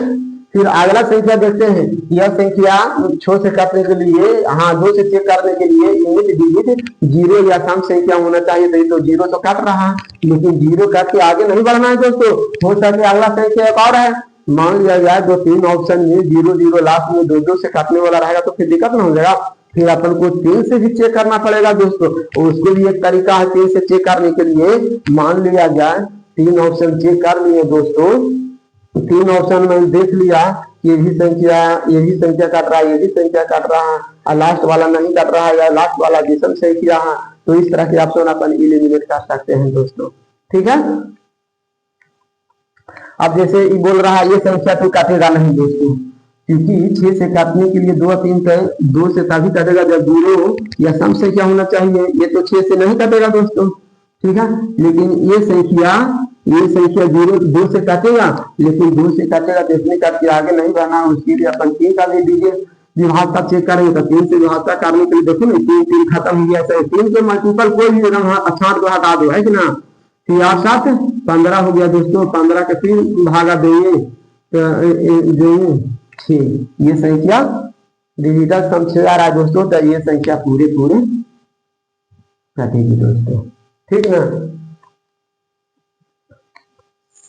फिर अगला संख्या देखते हैं। यह संख्या 6 से काटने के लिए, हाँ 2 से चेक करने के लिए यूनिट डिजिट 0 या सम संख्या होना चाहिए। तो 0 तो काट रहा है, लेकिन 0 काट के आगे नहीं बढ़ना है दोस्तों। हो सके अगला संख्या एक और है, मान लिया जाए 2 3 ऑप्शन में 0 0 लास्ट में 2 2 से काटने वाला रहेगा, तो फिर दिक्कत ना हो जाएगा। फिर अपन को 3 से भी चेक करना पड़ेगा दोस्तों। उसके लिए एक तरीका है 3 से चेक करने के लिए। मान लिया जाए 3 ऑप्शन चेक कर लिए दोस्तों। 3 ऑप्शन में देख लिया, ये भी संख्या काट रहा है, ये भी संख्या काट रहा है, और लास्ट वाला नहीं काट रहा है, या लास्ट वाला विषम संख्या है। तो इस तरह के ऑप्शन अपन एलिमिनेट कर सकते हैं दोस्तों। ठीक है, अब जैसे ये बोल रहा है ये संख्या तो काटेगा नहीं दोस्तों, क्योंकि 6 से काटने के लिए 2 और 3 2 से तभी काटेगा जब 0 या सम संख्या होना चाहिए। ये तो 6 से नहीं काटेगा दोस्तों। ठीक है, लेकिन ये संख्या 0 2 से काटेगा, लेकिन 2 से काटेगा तो इसमें काट के आगे नहीं बढ़ना। उसके लिए अपन 3 का ले दीजिए, विभाजता चेक करेंगे। तो 3 से विभाजता करने के लिए देखो ना 3 3 खत्म हो गया। 3 के मल्टीपल कोई भी एकदम 60 को हटा दो, है कि ना। 3 7 15 हो गया दोस्तों। 15 के 3 भागा देंगे तो 6। ये संख्या डिजिटल सम 6 आ रहा है दोस्तों। तो ये संख्या पूरे काटेगी दोस्तों। ठीक ना,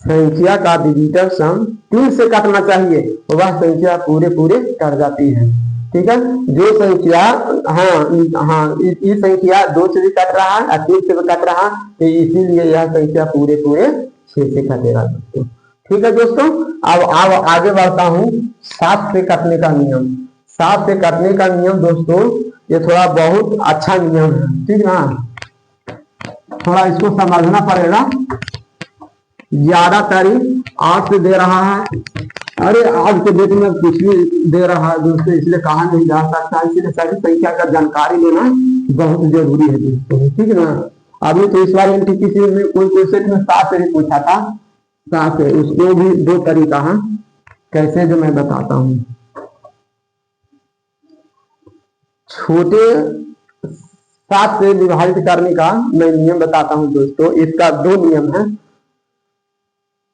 संख्या का डिजिटल सम 3 से काटना चाहिए, वह संख्या पूरे कट जाती है। ठीक है, जो संख्या हाँ ये संख्या 2 से भी कट रहा है और 3 से भी कट रहा है, तो इसीलिए यह संख्या पूरे 6 से कटेगा दोस्तों। ठीक है दोस्तों, अब आगे बढ़ता हूँ 7 से कटने का नियम। 7 से कटने का नियम दोस्तों ये थोड़ा बहुत अच्छा नियम है। ठीक ना, थोड़ा इसको समझना पड़ेगा। 11 तारीख 8 से दे रहा है। अरे आज के डेट में कुछ भी दे रहा है दोस्तों, इसलिए कहा नहीं जा सकता। इसलिए सभी संख्या का जानकारी लेना बहुत जरूरी है दोस्तों। ठीक है ना, अभी तो इस बार एनटीपीसी में कोई क्वेश्चन में 7 से भी पूछा था। 7 से उसको भी 2 तरीका है, कैसे जो मैं बताता हूँ। छोटे 7 से विभाजित करने का मैं नियम बताता हूँ दोस्तों। इसका 2 नियम है।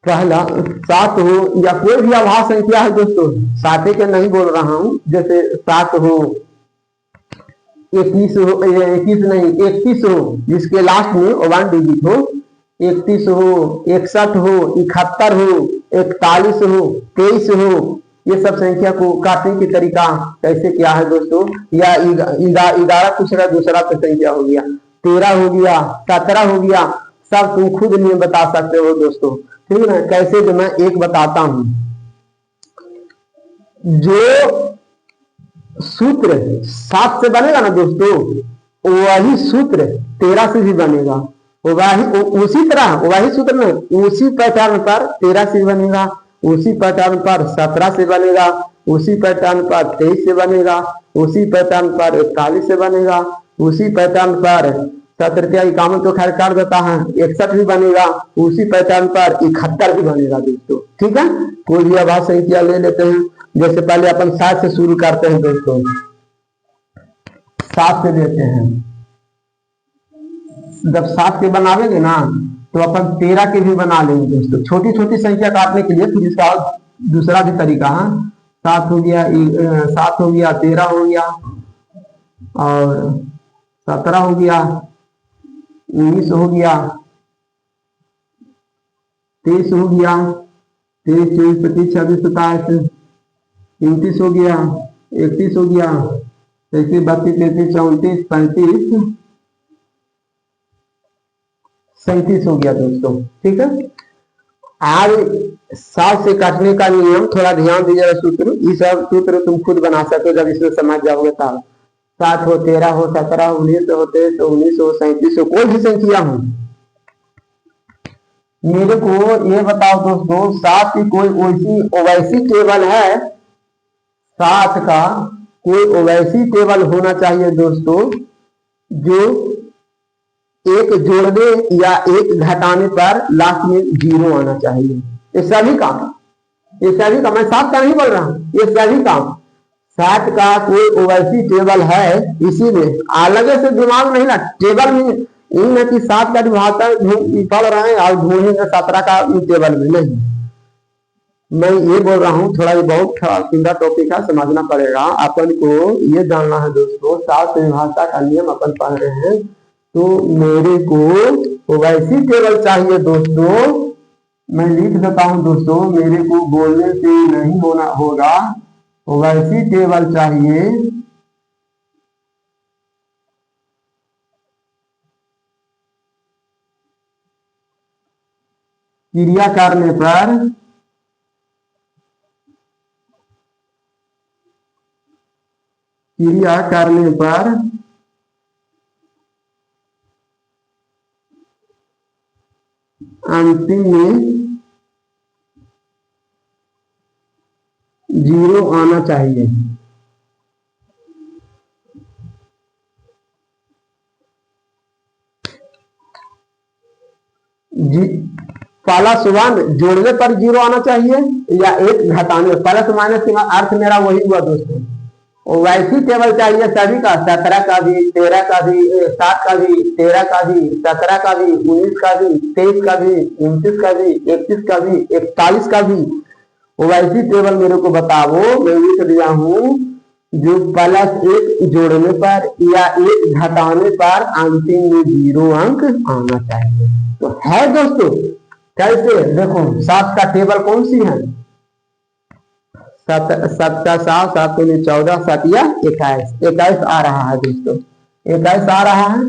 पहला 7 हो या कोई भी अभाज्य संख्या है दोस्तों, 7 के नहीं बोल रहा हूं। जैसे 7 हो, 21 हो, 21 नहीं 31 हो, जिसके लास्ट में 1 डिजिट हो, 31 हो, 61 हो, 71 हो, 41 हो, 23 हो। ये सब संख्या को काटने की तरीका कैसे क्या है दोस्तों। या 11 कुछ दूसरा तो संख्या हो गया, 13 हो गया, 17 हो गया, सब तुम खुद नियम बता सकते हो दोस्तों। ठीक है ना, कैसे जो मैं एक बताता हूं। जो सूत्र 7 से बनेगा ना दोस्तों, वही सूत्र 13 से भी बनेगा। वही उसी तरह वही सूत्र में उसी पैटर्न पर 13 से बनेगा, उसी पैटर्न पर 17 से बनेगा, उसी पैटर्न पर 23 से बनेगा, उसी पैटर्न पर 41 से बनेगा, उसी पैटर्न पर 7 51 तो खैर कर देता है, 61 भी बनेगा, उसी पैटर्न पर 71 भी बनेगा दोस्तों। ठीक है, कोई भी आभास संख्या ले लेते हैं। जैसे पहले अपन 7 से शुरू करते हैं दोस्तों, 7 से लेते हैं। जब 7 के बनावेंगे ना तो अपन 13 के भी बना लेंगे दोस्तों। छोटी छोटी संख्या काटने के लिए फिर इसका दूसरा भी तरीका है। 7 हो गया, 7 हो गया, 13 हो गया, और 17 हो गया, 19 हो गया, 23 हो गया, 23 24 25 26 27 29 हो गया, 31 हो गया, 31 32 33 34 35 37 हो गया दोस्तों। ठीक है, आज 7 से काटने का नियम थोड़ा ध्यान दीजिएगा। सूत्र, ये सब सूत्र तुम खुद बना सकते हो जब इसमें समझ जाओगे तब। 7 हो, 13 हो, 17 हो, 19 हो, 23 हो, 19 हो, 37 हो, कोई भी संख्या हो। मेरे को ये बताओ दोस्तों, 7 की कोई ओवैसी टेबल है? 7 का कोई ओवैसी टेबल होना चाहिए दोस्तों जो एक जोड़ने या एक घटाने पर लास्ट में 0 आना चाहिए। ये सभी काम, मैं 7 का नहीं बोल रहा हूं, ये सभी काम। 7 का कोई ओवैसी टेबल है, इसीलिए अलग से दिमाग नहीं ना टेबल में इन 7 का भाषा पढ़ रहे हैं और ढूंढेंगे 17 का टेबल में नहीं। मैं ये बोल रहा हूँ, थोड़ा ये बहुत सुंदर टॉपिक है, समझना पड़ेगा अपन को। ये जानना है दोस्तों, 7 से भाषा का नियम अपन पढ़ रहे हैं, तो मेरे को ओवैसी टेबल चाहिए दोस्तों। मैं लिख देता हूं दोस्तों, मेरे को बोलने से नहीं होना होगा, ओवैसी टेबल चाहिए क्रिया करने पर अंतिम में 0 आना चाहिए। प्लस 1 जोड़ने पर 0 आना चाहिए या 1 घटाने, प्लस माइनस का अर्थ मेरा वही हुआ दोस्तों। वैसी टेबल चाहिए सभी का, 17 का भी, 13 का भी, 7 का भी, 13 का भी, 17 का भी, 19 का भी, 23 का भी, 29 का भी, 31 का भी, 41 का भी। वैसी टेबल मेरे को बताओ। मैं लिख दिया हूं, जो प्लस 1 जोड़ने पर या 1 घटाने पर अंतिम में 0 अंक आना चाहिए। तो है दोस्तों, कैसे देखो 7 का टेबल कौन सी है? 7 का 7, 7 में 14, 7 या 21 आ रहा है दोस्तों, 21 आ रहा है,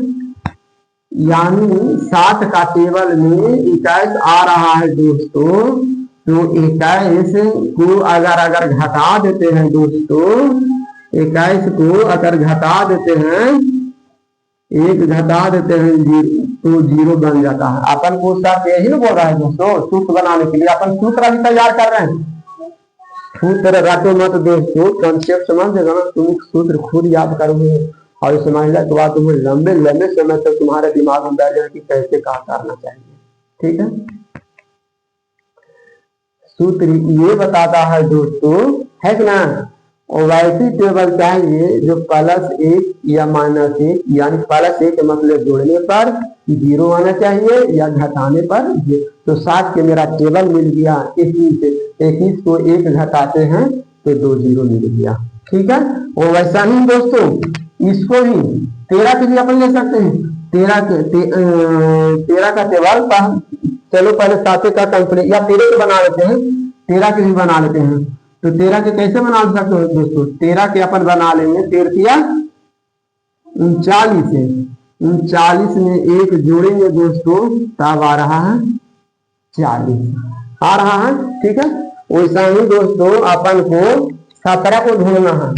यानी 7 का टेबल में 21 आ रहा है दोस्तों। तो 21 को अगर घटा देते हैं दोस्तों, 21 को अगर घटा देते हैं, 1 घटा देते हैं तो 0 बन जाता है। अपन को साथ यही ना बोल रहा है दोस्तों, सूत्र बनाने के लिए अपन सूत्र अभी तैयार कर रहे हैं। सूत्र रटो मत दोस्तों, कंसेप्ट समझ देगा, तुम सूत्र खुद याद करोगे और समझने के बाद तुम्हें लंबे समय तक तुम्हारे दिमाग में बैठ जाए कि कैसे क्या करना चाहिए। ठीक है, सूत्र ये बताता है दोस्तों, है कि ना, ओवैसी टेबल चाहिए जो +1 या -1, यानी +1 मतलब जोड़ने पर 0 आना चाहिए या घटाने पर 0। तो 7 के मेरा टेबल मिल गया। 21 को 1 घटाते हैं तो 2 0 मिल गया। ठीक है, और वैसा ही दोस्तों इसको भी 13 के भी अपन ले सकते हैं। 13 का टेबल पर चलो पहले 7 का कंप्लीट या 13 के बना लेते हैं, 13 के भी बना लेते हैं। तो 13 के कैसे बना सकते हो दोस्तों? 13 के अपन बना लेंगे, 13 39 है, 39 में 1 जोड़ेंगे दोस्तों, तब आ रहा है 40 आ रहा है। ठीक है, वैसा ही दोस्तों अपन को 17 को ढूंढना है।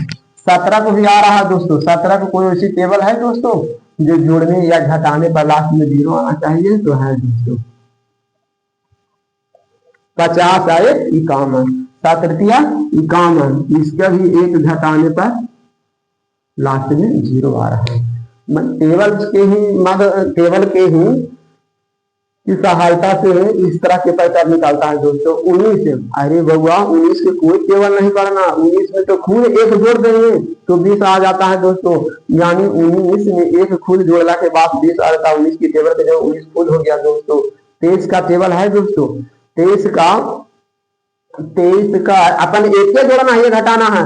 17 को भी आ रहा है दोस्तों। 17 को कोई ऐसी टेबल है दोस्तों जो जोड़ने या घटाने पर लास्ट में 0 आना चाहिए? तो है दोस्तों, 50 आए 51, 7 3 51, इसका भी 1 घटाने पर लास्ट में 0 आ रहा है। टेबल के ही की सहायता से इस तरह के पैटर्न निकालता है दोस्तों। 19, अरे बउआ 19 के कोई टेबल नहीं करना, 19 में तो खून एक जोड़ देंगे तो 20 आ जाता है दोस्तों। यानी 19 में एक खून जोड़ने के बाद 20 आ जाता है। 19 की टेबल के जो 19 खून हो गया दोस्तों। 23 का टेबल है दोस्तों। 23 का अपन एक जोड़ना है, घटाना है,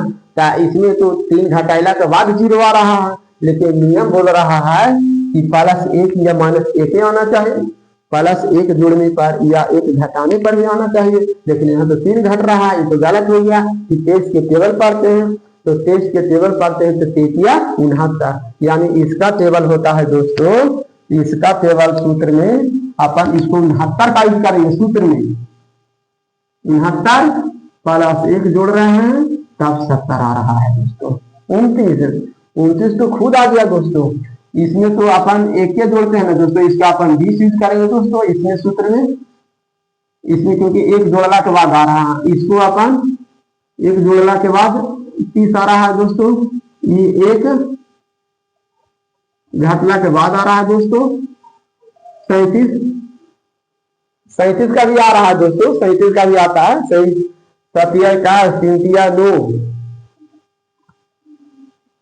इसमें तो 3 घटाइला के बाद 0 आ रहा है, लेकिन नियम बोल रहा है कि +1 या -1 आना चाहिए। +1 जोड़ने पर या 1 घटाने पर भी आना चाहिए, लेकिन यहाँ तो 3 घट रहा है, ये तो गलत हो गया। कि 23 के टेबल पढ़ते हैं तो 23 के टेबल पढ़ते हैं तो 33 69, यानी इसका टेबल होता है दोस्तों। इसका टेबल सूत्र में अपन इसको 69 का यूज करेंगे। सूत्र में 69 +1 जोड़ रहे हैं तब 70 आ रहा है दोस्तों। 29 तो खुद आ गया दोस्तों। इसमें तो अपन एक जोड़ते हैं ना दोस्तों, इसका अपन 20 यूज करेंगे दोस्तों इसमें सूत्र में। इसमें क्योंकि 1 जोड़ला के बाद आ रहा है, इसको अपन 1 जोड़ला के बाद 30 आ रहा है दोस्तों। ये 1 घटला के बाद आ रहा है दोस्तों 37 का भी आ रहा है दोस्तों। 37 का भी आता है। 37 का 9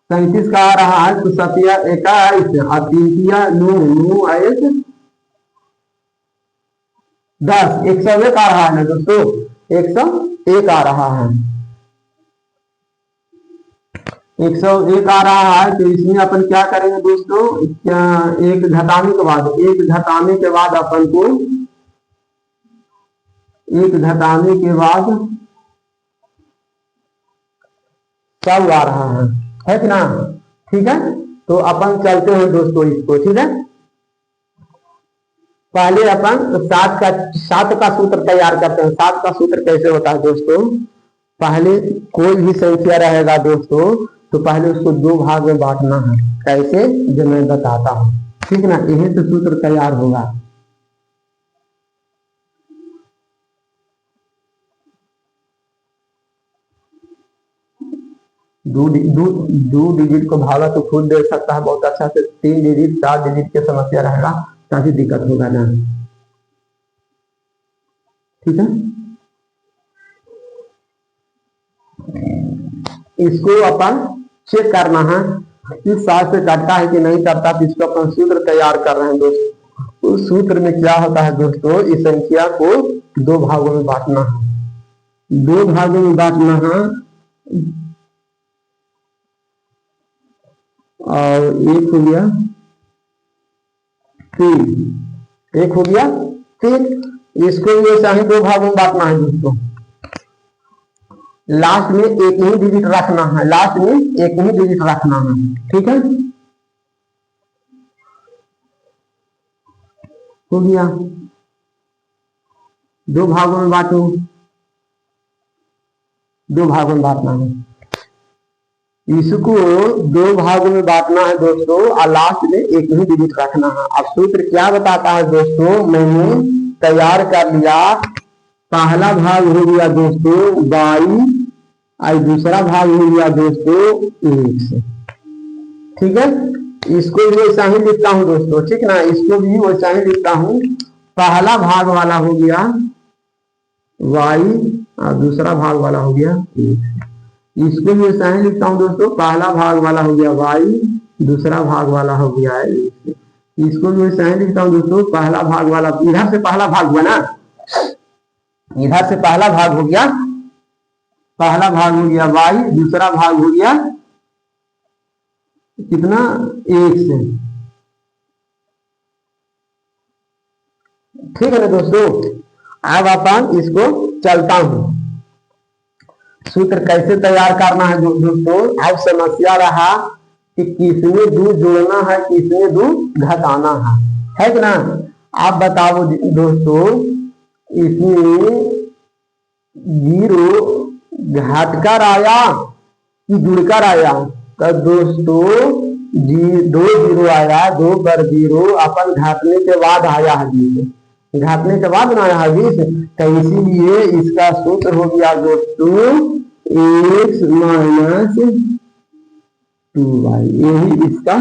37 का आ रहा है तो 7 21 और 3 9 1 10 101 आ रहा है ना दोस्तों। 101 आ रहा है। 101 आ रहा है तो इसमें अपन क्या करेंगे दोस्तों। 1 घटाने के बाद अपन को 1 घटाने के बाद सब आ रहा है कि ना। ठीक है, तो अपन चलते हैं दोस्तों इसको। ठीक है, पहले अपन 7 का सूत्र तैयार करते हैं। 7 का सूत्र कैसे होता है दोस्तों। पहले कोई भी संख्या रहेगा दोस्तों तो पहले उसको 2 भाग में बांटना है। कैसे, जो मैं बताता हूं। ठीक ना, यही तो सूत्र तैयार होगा। दो डिजिट को भागा तो खुद दे सकता है बहुत अच्छा से। 3 डिजिट 4 डिजिट की समस्या रहेगा, काफी दिक्कत होगा ना। ठीक है, इसको अपन चेक करना है इस 7 से कटता है कि नहीं करता। तो इसको अपन सूत्र तैयार कर रहे हैं दोस्तों। उस सूत्र में क्या होता है दोस्तों, इस संख्या को 2 भागों में बांटना है। 2 भागों में बांटना है और 1 हो गया 3, 1 हो गया 3। इसको ऐसा ही 2 भागों में बांटना है दोस्तों। लास्ट में एक ही डिजिट रखना है, लास्ट में एक ही डिजिट रखना है। ठीक है, हो गया। 2 भागों में बांटो, 2 भागों में बांटना है। इसको 2 भागों में बांटना है दोस्तों और लास्ट में एक ही डिजिट रखना है। अब सूत्र क्या बताता है दोस्तों, मैंने तैयार कर लिया। पहला भाग हो गया दोस्तों 22 और दूसरा भाग हो गया दोस्तों 1 से। ठीक है, इसको भी वैसा ही लिखता हूं दोस्तों। ठीक ना, इसको भी वैसा ही लिखता हूं। पहला भाग वाला हो गया y और दूसरा भाग वाला हो गया 1। इसको भी वैसा ही लिखता हूं दोस्तों। पहला भाग वाला हो गया y, दूसरा भाग वाला हो गया 1। इसको भी वैसा ही लिखता हूं दोस्तों। पहला भाग वाला, इधर से पहला भाग हुआ ना, इधर से पहला भाग हो गया, पहला भाग हो गया y, दूसरा भाग हो गया कितना 1 से। ठीक है ना दोस्तों। अब अपन इसको चलता हूं, सूत्र कैसे तैयार करना है दोस्तों। अब समस्या रहा कि किसमें 2 जोड़ना है, किसमें 2 घटाना है कि ना। आप बताओ दोस्तों, इसमें 0 घटकर आया कि जुड़कर आया। तो दोस्तों 2 0 आया, 2 पर 0 अपन घाटने के बाद आया है 20, घाटने के बाद ना आया है 20। तो इसीलिए इसका सूत्र हो गया दोस्तों x - 2y। यही इसका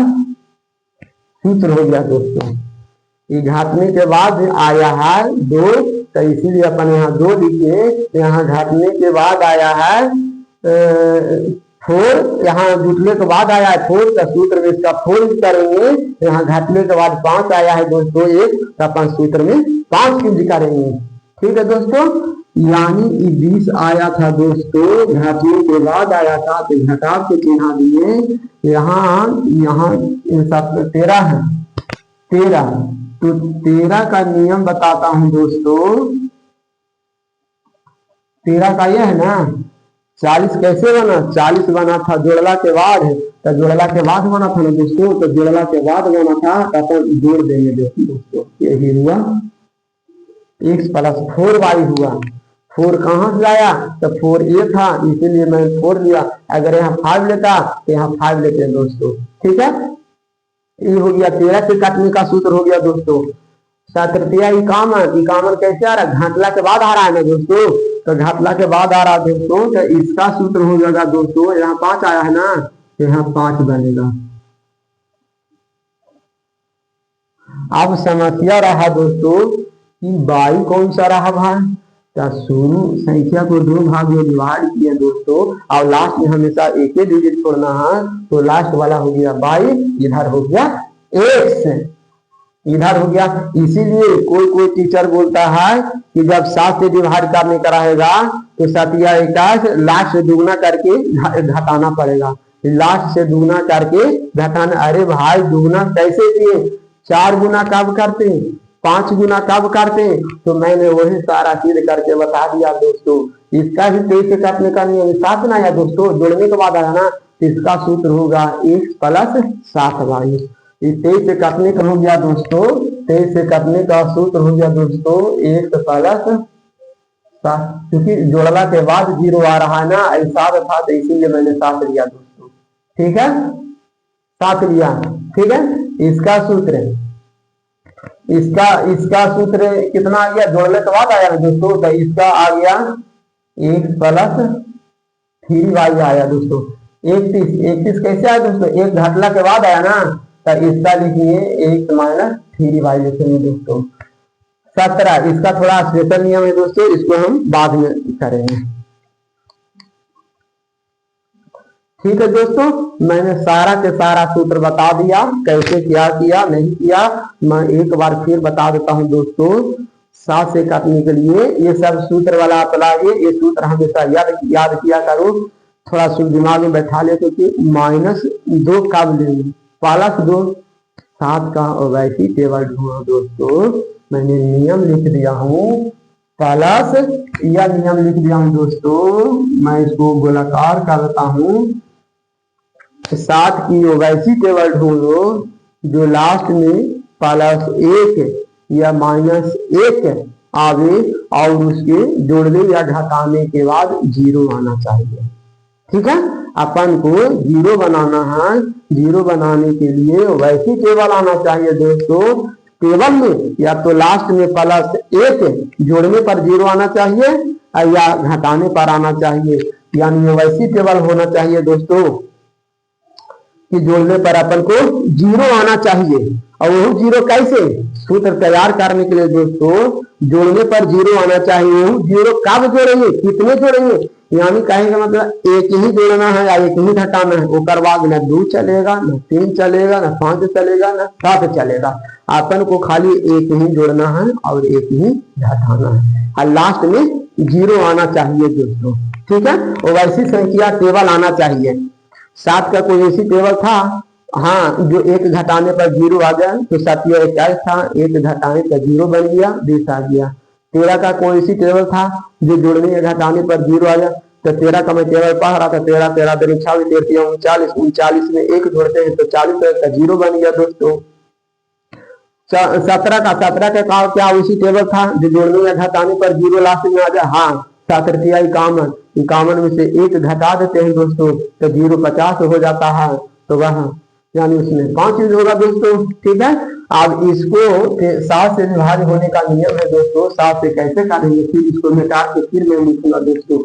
सूत्र हो गया दोस्तों। ये घाटने के बाद आया है 2, तो इसीलिए अपन यहाँ 2 लिखे। यहाँ घाटने के बाद आया है 4, यहाँ जुटने के बाद आया है 4, तो सूत्र में इसका 4 करेंगे। यहाँ घाटने के बाद 5 आया है दोस्तों 1, तो अपन सूत्र में 5 यूज करेंगे। ठीक है दोस्तों, यानी 20 आया था दोस्तों, घाटने के बाद आया था, तो घटाव के चिन्ह दिए। यहाँ 13 है, 13, तो 13 का नियम बताता हूं दोस्तों। 13 का यह है ना, 40 कैसे बना, 40 बना था जोड़ला के बाद, तो जोड़ला के बाद बना था ना दोस्तों, तो जोड़ला के बाद बना था, तो जोड़ देंगे दोस्तों। यही हुआ x + 4y हुआ। 4 कहाँ से आया, तो 4 ये था, इसीलिए मैं 4 लिया। अगर यहाँ 5 लेता तो यहाँ 5 लेते हैं दोस्तों। ठीक है, ये हो गया 13 से काटने का सूत्र हो गया दोस्तों। 7 इकामन कैसे आ रहा है, घाटला के बाद आ रहा है ना दोस्तों, तो घाटला के बाद आ रहा है दोस्तों, तो इसका सूत्र हो जाएगा दोस्तों। यहाँ 5 आया है ना, तो यहाँ 5 बनेगा। अब समस्या रहा दोस्तों कि बाई कौन सा रहा भाई, तो शुरू संख्या को 2 भाग में डिवाइड किया दोस्तों, और लास्ट में हमेशा एक ही डिजिट छोड़ना है, तो लास्ट वाला हो गया बाई, इधर हो गया x, इधर हो गया। इसीलिए कोई टीचर बोलता है कि जब 7 से डिवाइड करने का रहेगा तो 7 या 21 लास्ट से दुगना करके घटाना पड़ेगा, लास्ट से दुगना करके घटाना। अरे भाई दुगना कैसे किए, 4 गुना कब करते, 5 गुना कब करते, तो मैंने वही सारा चीज करके बता दिया दोस्तों। इसका भी 23 से काटने का नियम 7 ना आया दोस्तों, जोड़ने के बाद आया ना, इसका सूत्र होगा x + 7y। 23 से काटने का हो गया दोस्तों, 23 से काटने का सूत्र हो गया दोस्तों x + 7, क्योंकि जोड़ला के बाद 0 आ रहा है ना, 7 था तो इसीलिए मैंने 7 लिया दोस्तों। ठीक है, 7 लिया। ठीक है, इसका सूत्र कितना आ गया, जोड़ने के बाद आया दोस्तों, तो इसका आ गया x + 3y आया दोस्तों। 31 कैसे आया दोस्तों, एक घाटला के बाद आया ना, तो इसका लिखिए x - 3y लिखेंगे दोस्तों। 17 इसका थोड़ा स्पेशल नियम है दोस्तों, इसको हम बाद में करेंगे। ठीक है दोस्तों, मैंने सारा के सारा सूत्र बता दिया, कैसे क्या किया नहीं किया। मैं एक बार फिर बता देता हूं दोस्तों, 7 से काटने के लिए ये सब सूत्र वाला आप लाइए, ये सूत्र हमेशा याद किया करो, थोड़ा सा दिमाग में बैठा ले, क्योंकि -2 कब लेंगे, +2, 7 का ओवैसी टेबल ढूंढो दोस्तों। मैंने नियम लिख दिया हूँ, प्लस या नियम लिख दिया हूँ दोस्तों, मैं इसको गोलाकार कर देता हूँ। 7 की ओवैसी टेबल ढूंढो जो लास्ट में +1 या -1 आवे, और उसके जोड़ने या घटाने के बाद 0 आना चाहिए। ठीक है, अपन को 0 बनाना है, 0 बनाने के लिए वैसी टेबल आना चाहिए दोस्तों। टेबल में या तो लास्ट में +1 जोड़ने पर 0 आना चाहिए, या घटाने पर आना चाहिए, यानी वैसी टेबल होना चाहिए दोस्तों कि जोड़ने पर अपन को 0 आना चाहिए। और वो 0 कैसे, सूत्र तैयार करने के लिए दोस्तों जोड़ने पर 0 आना चाहिए। 0 कब जोड़ेंगे, कितने जोड़ेंगे, यानी कहेंगे मतलब एक ही जोड़ना है या एक ही घटाना है, वो बाद न 2 चलेगा, न 3 चलेगा, न 5 चलेगा, न 7 चलेगा। अपन को खाली एक ही जोड़ना है और एक ही घटाना है, और लास्ट में 0 आना चाहिए दोस्तों। ठीक है, और वैसी संख्या टेबल आना चाहिए। 7 का कोई ऐसी टेबल था, हाँ, जो एक घटाने पर 0 आ गया, तो 7 या 21 था, एक घटाने पर 0 बन गया, 20 आ गया। 13 का कोई ऐसी टेबल था जो जोड़ने या घटाने पर 0 आ गया, तो 13 का मैं टेबल पढ़ रहा था, 13 13 26 39 39 में 1 जोड़ते हैं तो 40 का 0 बन गया दोस्तों। 17 का क्या उसी टेबल था जो जोड़ने या घटाने पर 0 लास्ट में आ जाए, हाँ, 7 51 में से 1 घटा देते हैं दोस्तों, तो 0 50 हो जाता है, तो वह यानी उसमें 5 यूज होगा दोस्तों। ठीक है, अब इसको 7 से विभाज्य होने का नियम है दोस्तों। 7 से कैसे काटेंगे, फिर इसको मिटा के फिर मैं लिखूंगा दोस्तों।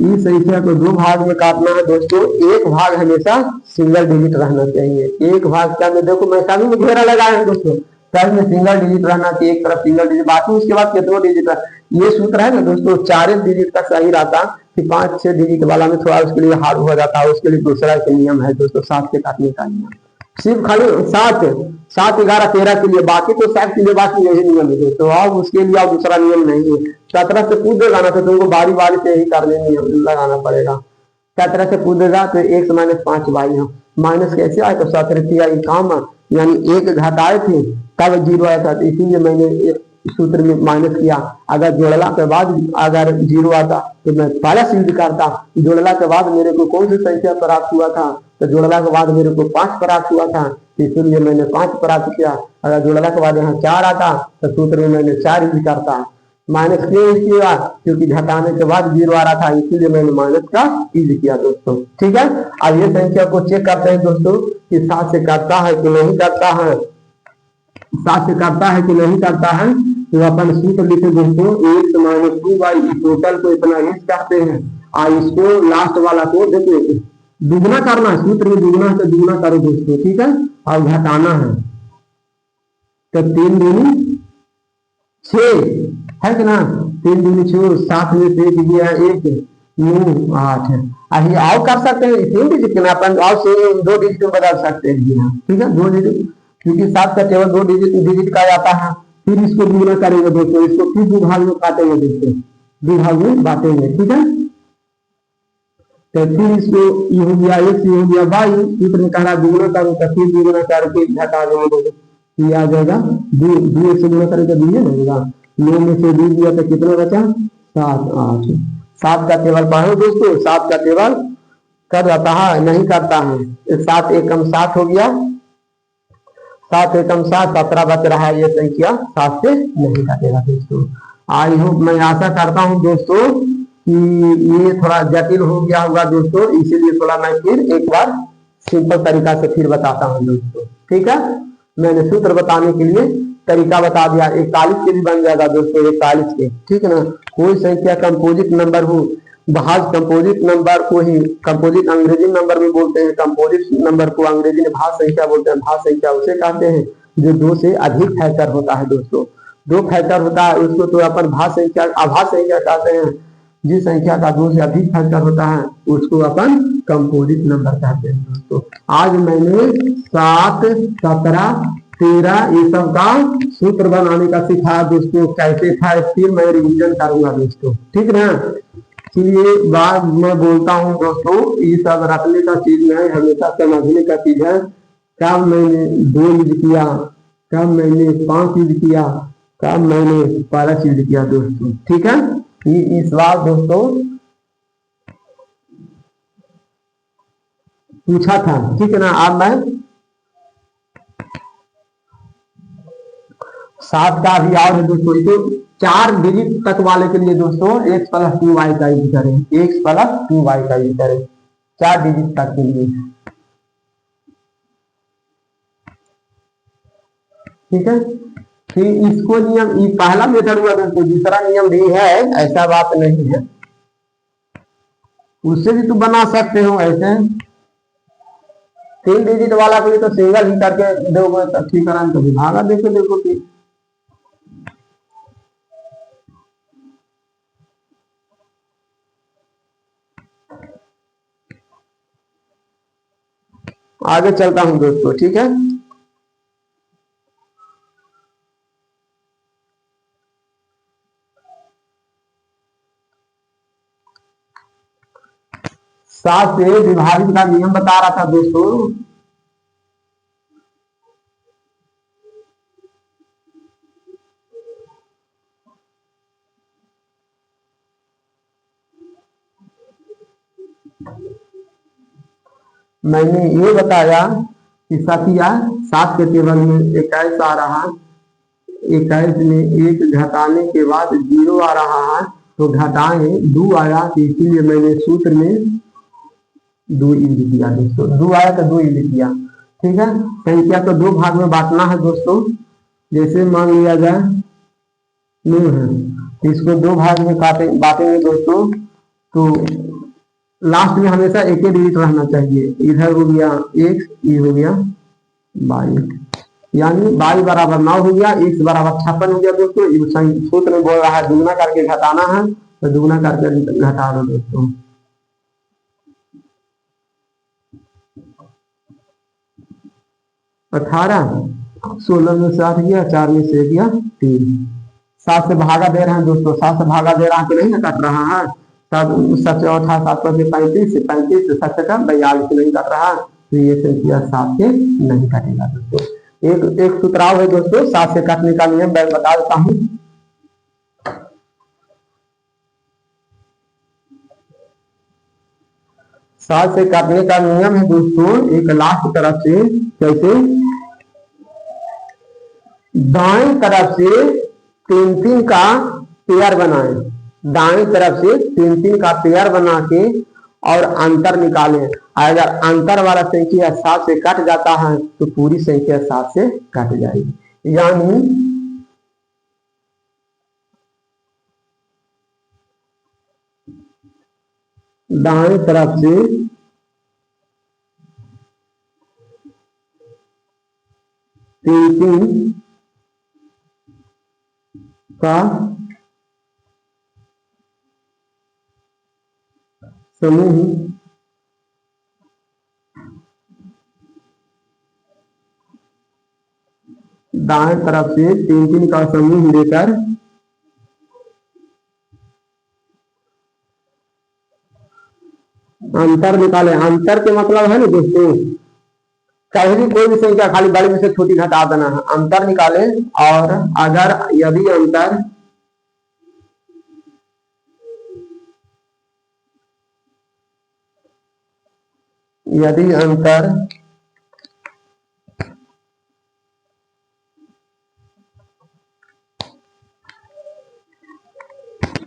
इस संख्या को दो भाग में काटना है दोस्तों। एक भाग हमेशा सिंगल डिजिट रहना चाहिए। एक भाग क्या में देखो मैं सभी में घेरा लगाया है दोस्तों, सब में सिंगल डिजिट रहना चाहिए, एक तरफ सिंगल डिजिट, बाकी उसके बाद कितने डिजिट है। ये सूत्र है ना दोस्तों, 4 डिजिट तक सही रहता, कि 5-6 डिजिट वाला में थोड़ा उसके लिए हार्ड हो जाता है। उसके लिए दूसरा के नियम है दोस्तों, 7 के काटने का नियम। सिर्फ खाली 7, 7, 11, 13 के लिए, बाकी तो 7 के लिए बाकी यही नियम है दोस्तों। अब उसके लिए अब दूसरा नियम नहीं है। 17 से कूद देगा ना तो तुमको बारी बारी से ही करने नियम लगाना पड़ेगा। 17 से कूदेगा तो 1 से -5 बाई हो, माइनस कैसे आए तो 17 काम, यानी 1 घटाए थे तब 0 आया था, इसीलिए मैंने सूत्र में माइनस किया। अगर जोड़ला के बाद अगर 0 आता तो मैं पहला सिद्ध करता, जोड़ला के बाद मेरे को कौन सी संख्या प्राप्त हुआ था, तो जोड़ला के बाद मेरे को 5 प्राप्त हुआ था, इसलिए मैंने 5 प्राप्त किया। अगर जोड़ला के बाद यहाँ 4 आता तो सूत्र में मैंने 4 यूज करता। माइनस क्यों किया, क्योंकि घटाने के बाद 0 आ रहा था, इसीलिए मैंने माइनस का यूज किया दोस्तों। ठीक है, अब ये संख्या को चेक करते हैं दोस्तों कि 7 से काटता है कि नहीं काटता है। 7 से काटता है कि नहीं काटता है, तो अपन सूत्र लिखे दोस्तों, 1 - 2 बाई टोटल को इतना यूज करते हैं, और इसको लास्ट वाला को देखिए दुगना करना है, सूत्र में दुगना से दुगना करो दोस्तों। ठीक है, और घटाना है तो 3 दूनी 6 है कि ना, 3 दूनी 6, 7 में से 1 गया 1, 9, 8 है। अभी आओ कर सकते हैं 3 डिजिट के ना, अपन आओ से 2 डिजिट में बदल सकते हैं। ठीक है, 2 डिजिट, क्योंकि 7 का टेबल 2 डिजिट का आता है। फिर इसको दुगना करेंगे दोस्तों, इसको फिर 2 भाग में काटेंगे दोस्तों, 2 भाग में बांटेंगे। ठीक है, तो फिर इसको ये हो गया 1 से हो गया बाई, सूत्र में कह रहा दुगना करो तो फिर दुगना करके घटा देंगे दोस्तों, ये आ जाएगा 2 से गुना करेंगे तो 2 होगा। 9 में से 2 दिया तो कितना बचा 7, 8। 7 का टेबल पढ़ो दोस्तों, 7 का टेबल कर जाता है नहीं करता है। 7 एकम 7 हो गया, 7 एकम 7, 17 बच रहा है। ये संख्या 7 से नहीं काटेगा दोस्तों। आई होप, मैं आशा करता हूँ दोस्तों कि ये थोड़ा जटिल हो गया होगा दोस्तों, इसीलिए थोड़ा मैं फिर एक बार सिंपल तरीका से फिर बताता हूँ दोस्तों। ठीक है, मैंने सूत्र बताने के लिए तरीका बता दिया। 41 के भी बन जाएगा दोस्तों, 41 के। ठीक है ना, कोई संख्या कंपोजिट नंबर हो, भाज कंपोजिट नंबर को ही कंपोजिट अंग्रेजी नंबर में बोलते हैं, कंपोजिट नंबर को अंग्रेजी में भाज संख्या बोलते हैं। भाज संख्या उसे कहते हैं जो 2 से अधिक फैक्टर होता है दोस्तों। 2 फैक्टर होता है उसको तो अपन भाज संख्या, आभाज संख्या कहते हैं। जिस संख्या का 2 से अधिक फैक्टर होता है उसको अपन कंपोजिट नंबर कहते हैं दोस्तों। आज मैंने 7, 17, 13 ये सब का सूत्र बनाने का सिखाया दोस्तों, कैसे था फिर मैं रिवीजन करूंगा दोस्तों। ठीक ना, ये बात मैं बोलता हूँ दोस्तों, ये सब रखने का चीज है, हमेशा समझने का चीज है। कब मैंने 2 यूज किया, कब मैंने 5 यूज किया, कब मैंने 12 यूज किया दोस्तों। ठीक है, ये सवाल दोस्तों पूछा था। ठीक है ना, अब मैं 7 का भी और है दोस्तों, तो 4 डिजिट तक वाले के लिए दोस्तों x + 2y का यूज करें, x + 2y का यूज करें 4 डिजिट तक के लिए। ठीक है, फिर इसको नियम, ये पहला मेथड हुआ दोस्तों, दूसरा नियम भी है, ऐसा बात नहीं है, उससे भी तुम बना सकते हो ऐसे। 3 डिजिट वाला के लिए तो सिंगल ही करके दोगे तो ठीक है, तो भागा देखो कि आगे चलता हूं दोस्तों। ठीक है, सात से विभाजित का नियम बता रहा था दोस्तों। मैंने ये बताया कि सतिया 7 के टेबल में 21 आ रहा, 21 में 1 घटाने के बाद 0 आ रहा है, तो घटाएं 2 आया, तो इसीलिए मैंने सूत्र में 2 यूज किया दोस्तों। 2 आया तो 2 यूज किया। ठीक है, संख्या को 2 भाग में बांटना है दोस्तों। जैसे मान लिया जाए 9 है, इसको 2 भाग में बांटेंगे दोस्तों। तो लास्ट में हमेशा एक ही डिजिट रहना चाहिए। इधर हो गया x, ये हो गया y, यानी y बराबर 9 हो गया, x बराबर 56 हो गया दोस्तों। सूत्र में बोल रहा है दुगना करके घटाना है, तो दुगना करके घटा दो दोस्तों। 18, 16 में 7 गया, 4 में से गया 3, 7 से भागा दे रहे हैं दोस्तों, 7 से भागा दे रहा है कि नहीं ना, कट रहा है। 7 चौथा 7 से 35 से 35 से 7 का 42 नहीं कट रहा, तो ये संख्या 7 से नहीं कटेगा दोस्तों। एक सुतराव है दोस्तों 7 से काटने का नियम मैं बता देता हूँ। 7 से काटने का नियम है दोस्तों, एक लास्ट तरफ से कैसे, दाएं तरफ से 3-3 का पेयर बनाएं, दाएं तरफ से 3-3 का पेयर बना के और अंतर निकालें। अगर अंतर वाला संख्या 7 से कट जाता है तो पूरी संख्या 7 से कट जाएगी। यानी दाएं तरफ से 3-3 का समूह दाएं तरफ से 3-3 का समूह लेकर अंतर निकाले। अंतर के मतलब है ना दोस्तों, कहीं भी कोई भी संख्या खाली बड़ी में से छोटी घटा देना है, अंतर निकाले। और अगर यदि अंतर यदि अंतर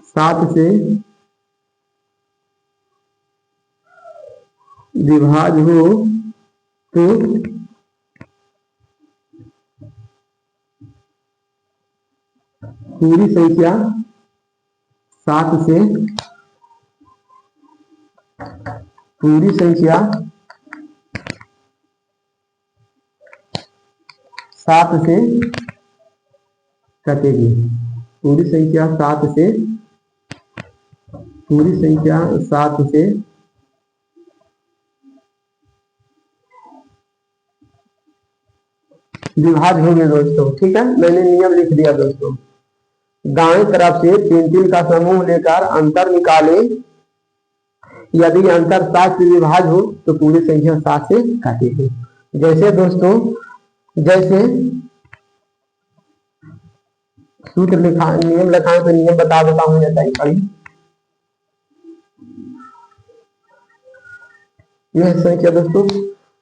7 से विभाज्य हो तो पूरी संख्या 7 से कटेगी। पूरी संख्या 7 से विभाज्य होंगे दोस्तों। ठीक है, मैंने नियम लिख दिया दोस्तों। दाएं तरफ से 3-3 का समूह लेकर अंतर निकाले, यदि अंतर 7 से विभाज्य हो तो पूरी संख्या 7 से काटेगी। जैसे दोस्तों, जैसे सूत्र लिखा, नियम लिखा है तो नियम बता देता हूँ, जैसा ही पढ़ी। यह संख्या दोस्तों,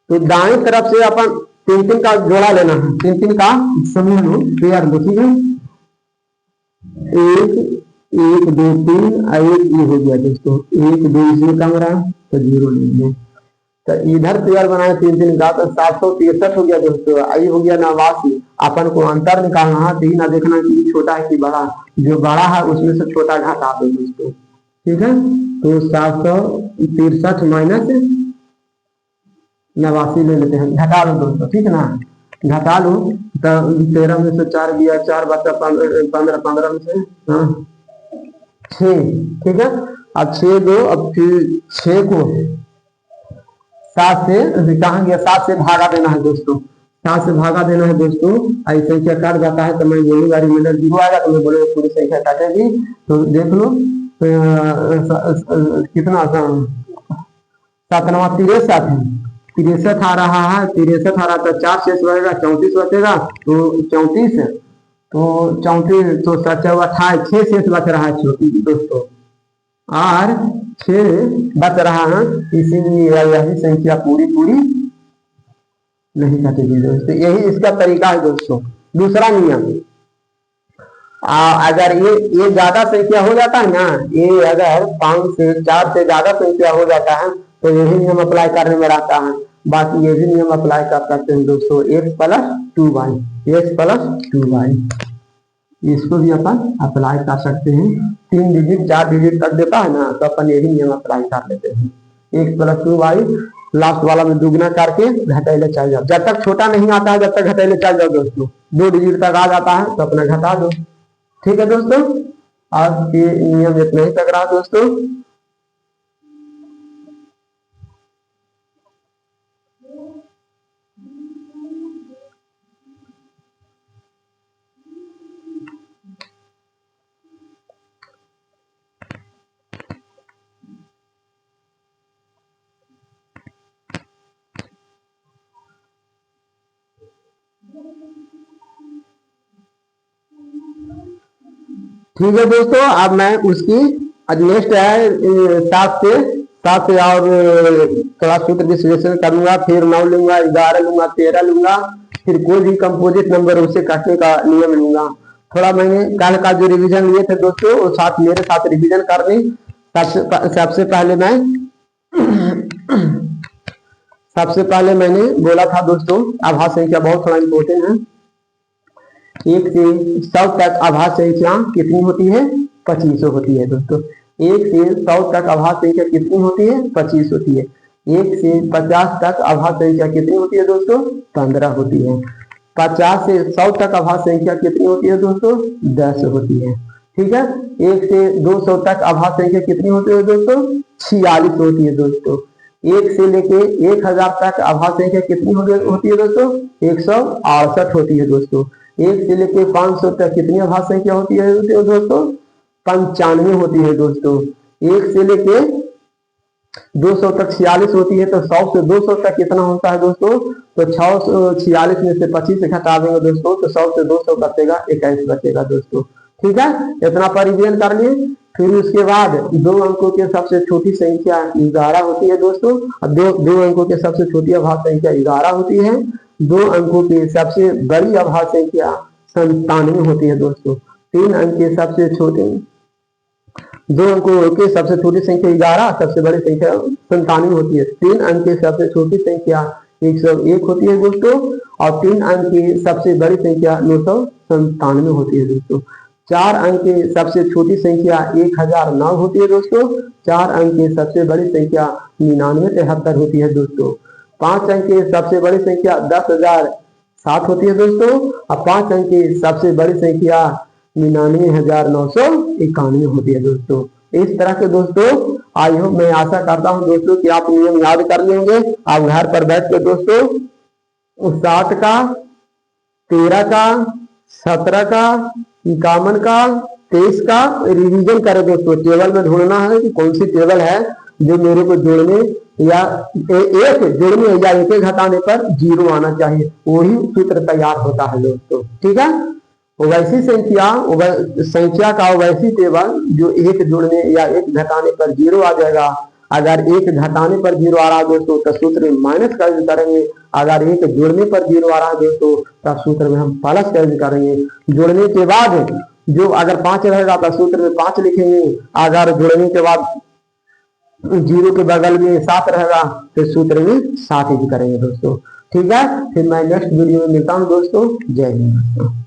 तो दाएं तरफ से अपन 3-3 का जोड़ा लेना है, 3-3 का समूह लो, पेयर लो। ठीक है, 1 1 2 3 1 ये हो गया दोस्तों। 1 2 इसमें कम रहा तो 0 लेंगे, तो इधर पेयर बनाए 3-3 का तो 763 हो गया दोस्तों। आई हो गया 89। अपन को अंतर निकालना है, तो ना देखना कि छोटा है कि बड़ा, जो बड़ा है उसमें से छोटा घटा दो दोस्तों। ठीक है, तो 763 माइनस 89 ले लेते हैं, घटा लो दोस्तों। ठीक है ना, घटा लो तो 13 में से 4 गया, 4 बचा 15, 15 में से 6। ठीक है, अब 6 दो, अब फिर 6 को 7 से कहाँ गया, 7 से भागा देना है दोस्तों। 7 से भागा देना है दोस्तों। ऐसी संख्या काट जाता है तो मैं बोलूंगा रिमाइंडर 0 आएगा, तो मैं बोलूंगा पूरी संख्या काटेगी। तो देख लो कितना 7 9 63 आ रहा है, 63 आ रहा तो 4 शेष बचेगा, 34 बचेगा, तो 34 तो 34 तो 28 6 शेष बच रहा है दोस्तों, और 6 बच रहा है, इसीलिए यही संख्या पूरी नहीं कटेगी दोस्तों। यही इसका तरीका है दोस्तों। दूसरा नियम, अगर ये ज्यादा संख्या हो जाता है ना, ये अगर 5 से 4 से ज्यादा संख्या हो जाता है तो यही नियम अप्लाई करने में रहता है। बाकी ये भी नियम अप्लाई कर सकते हैं दोस्तों, x + 2y। इसको भी अपन अप्लाई कर सकते हैं। 3 डिजिट 4 डिजिट तक देता है ना, तो अपन यही नियम अप्लाई कर लेते हैं। 1+2y लास्ट वाला में दुगना करके घटाइले चल जाओ। जब तक छोटा नहीं आता है जब तक घटाइले चल जाओ दोस्तों। 2 डिजिट तक आ जाता है तो अपना घटा दो। ठीक है दोस्तों, आज ये नियम इतना ही तक रहा दोस्तों। ठीक है दोस्तों, अब मैं उसकी आज नेक्स्ट है 7 से और थोड़ा सूत्र विश्लेषण करूंगा। फिर 9 लूंगा, 11 लूंगा, 13 लूंगा, फिर कोई भी कंपोजिट नंबर उसे काटने का नियम लूंगा। थोड़ा मैंने कल का जो रिवीजन लिए थे दोस्तों वो साथ मेरे साथ रिवीजन कर लें। सबसे पहले मैंने बोला था दोस्तों आभास संख्या बहुत थोड़ा इंपॉर्टेंट है। 1 से 100 तक आभास संख्या कितनी होती है? 25 होती है दोस्तों। 1 से 100 तक आभास संख्या कितनी होती है? 25 होती है। 1 से 50 तक आभास संख्या कितनी होती है दोस्तों? 15 होती है। 50 से 100 तक आभास संख्या कितनी होती है दोस्तों? 10 होती है। ठीक है। 1 से 200 तक आभास संख्या कितनी होती है दोस्तों? 46 होती है दोस्तों। 1 से लेके 1000 तक आभास संख्या कितनी होती है दोस्तों? 168 होती है दोस्तों। 1 से लेके 500 तक कितनी आभास संख्या होती है दोस्तों? 95 होती है दोस्तों। 1 से लेके 200 तक 46 होती है। तो 100 से 200 तक कितना होता है दोस्तों? तो 46 में से 25 घटा देंगे दोस्तों तो 100 से 200 बचेगा 21 बचेगा दोस्तों। ठीक है, इतना पर रिवीजन कर लिए। फिर उसके बाद 2 अंकों के सबसे छोटी संख्या 11 होती है दोस्तों। दो अंकों के सबसे छोटी आभास संख्या 11 होती है। 2 अंकों की सबसे बड़ी आभास संख्या 97 होती है दोस्तों। 3 अंक के सबसे छोटे 2 अंकों की सबसे छोटी संख्या 11, सबसे बड़ी संख्या 97 होती है। 3 अंक की सबसे छोटी संख्या 101 होती है दोस्तों और 3 अंक की सबसे बड़ी संख्या 997 होती है दोस्तों। 4 अंक की सबसे छोटी संख्या 1009 होती है दोस्तों। 4 अंक की सबसे बड़ी संख्या 9973 होती है दोस्तों। 5 अंक की सबसे बड़ी संख्या 10,007 होती है दोस्तों और 5 अंक की सबसे बड़ी संख्या 99,991 होती है दोस्तों। इस तरह के दोस्तों आई होप मैं आशा करता हूं दोस्तों कि आप नियम याद कर लेंगे। आप घर पर बैठ के दोस्तों 60 का, 13 का, 17 का, 51 का, 23 का रिवीजन करें दोस्तों। टेबल में ढूंढना है कि कौन सी टेबल है जो मेरे को जोड़ने या एक जोड़ने या एक घटाने पर 0 आना चाहिए, वही सूत्र तैयार होता है दोस्तों। ठीक है, वैसी संख्या का वैसी टेबल जो एक जोड़ने या एक घटाने पर 0 आ जाएगा। अगर एक घटाने पर 0 आ रहा है दोस्तों तो सूत्र में माइनस का यूज करेंगे। अगर एक जोड़ने पर 0 आ रहा है दोस्तों तो सूत्र में हम प्लस का यूज करेंगे। जोड़ने के बाद जो अगर 5 रहेगा तो सूत्र में 5 लिखेंगे। अगर जोड़ने के बाद 0 के बगल में 7 रहेगा तो सूत्र में 7 यूज करेंगे दोस्तों। ठीक है, फिर मैं नेक्स्ट वीडियो में मिलता हूँ दोस्तों। जय हिंद दोस्तों।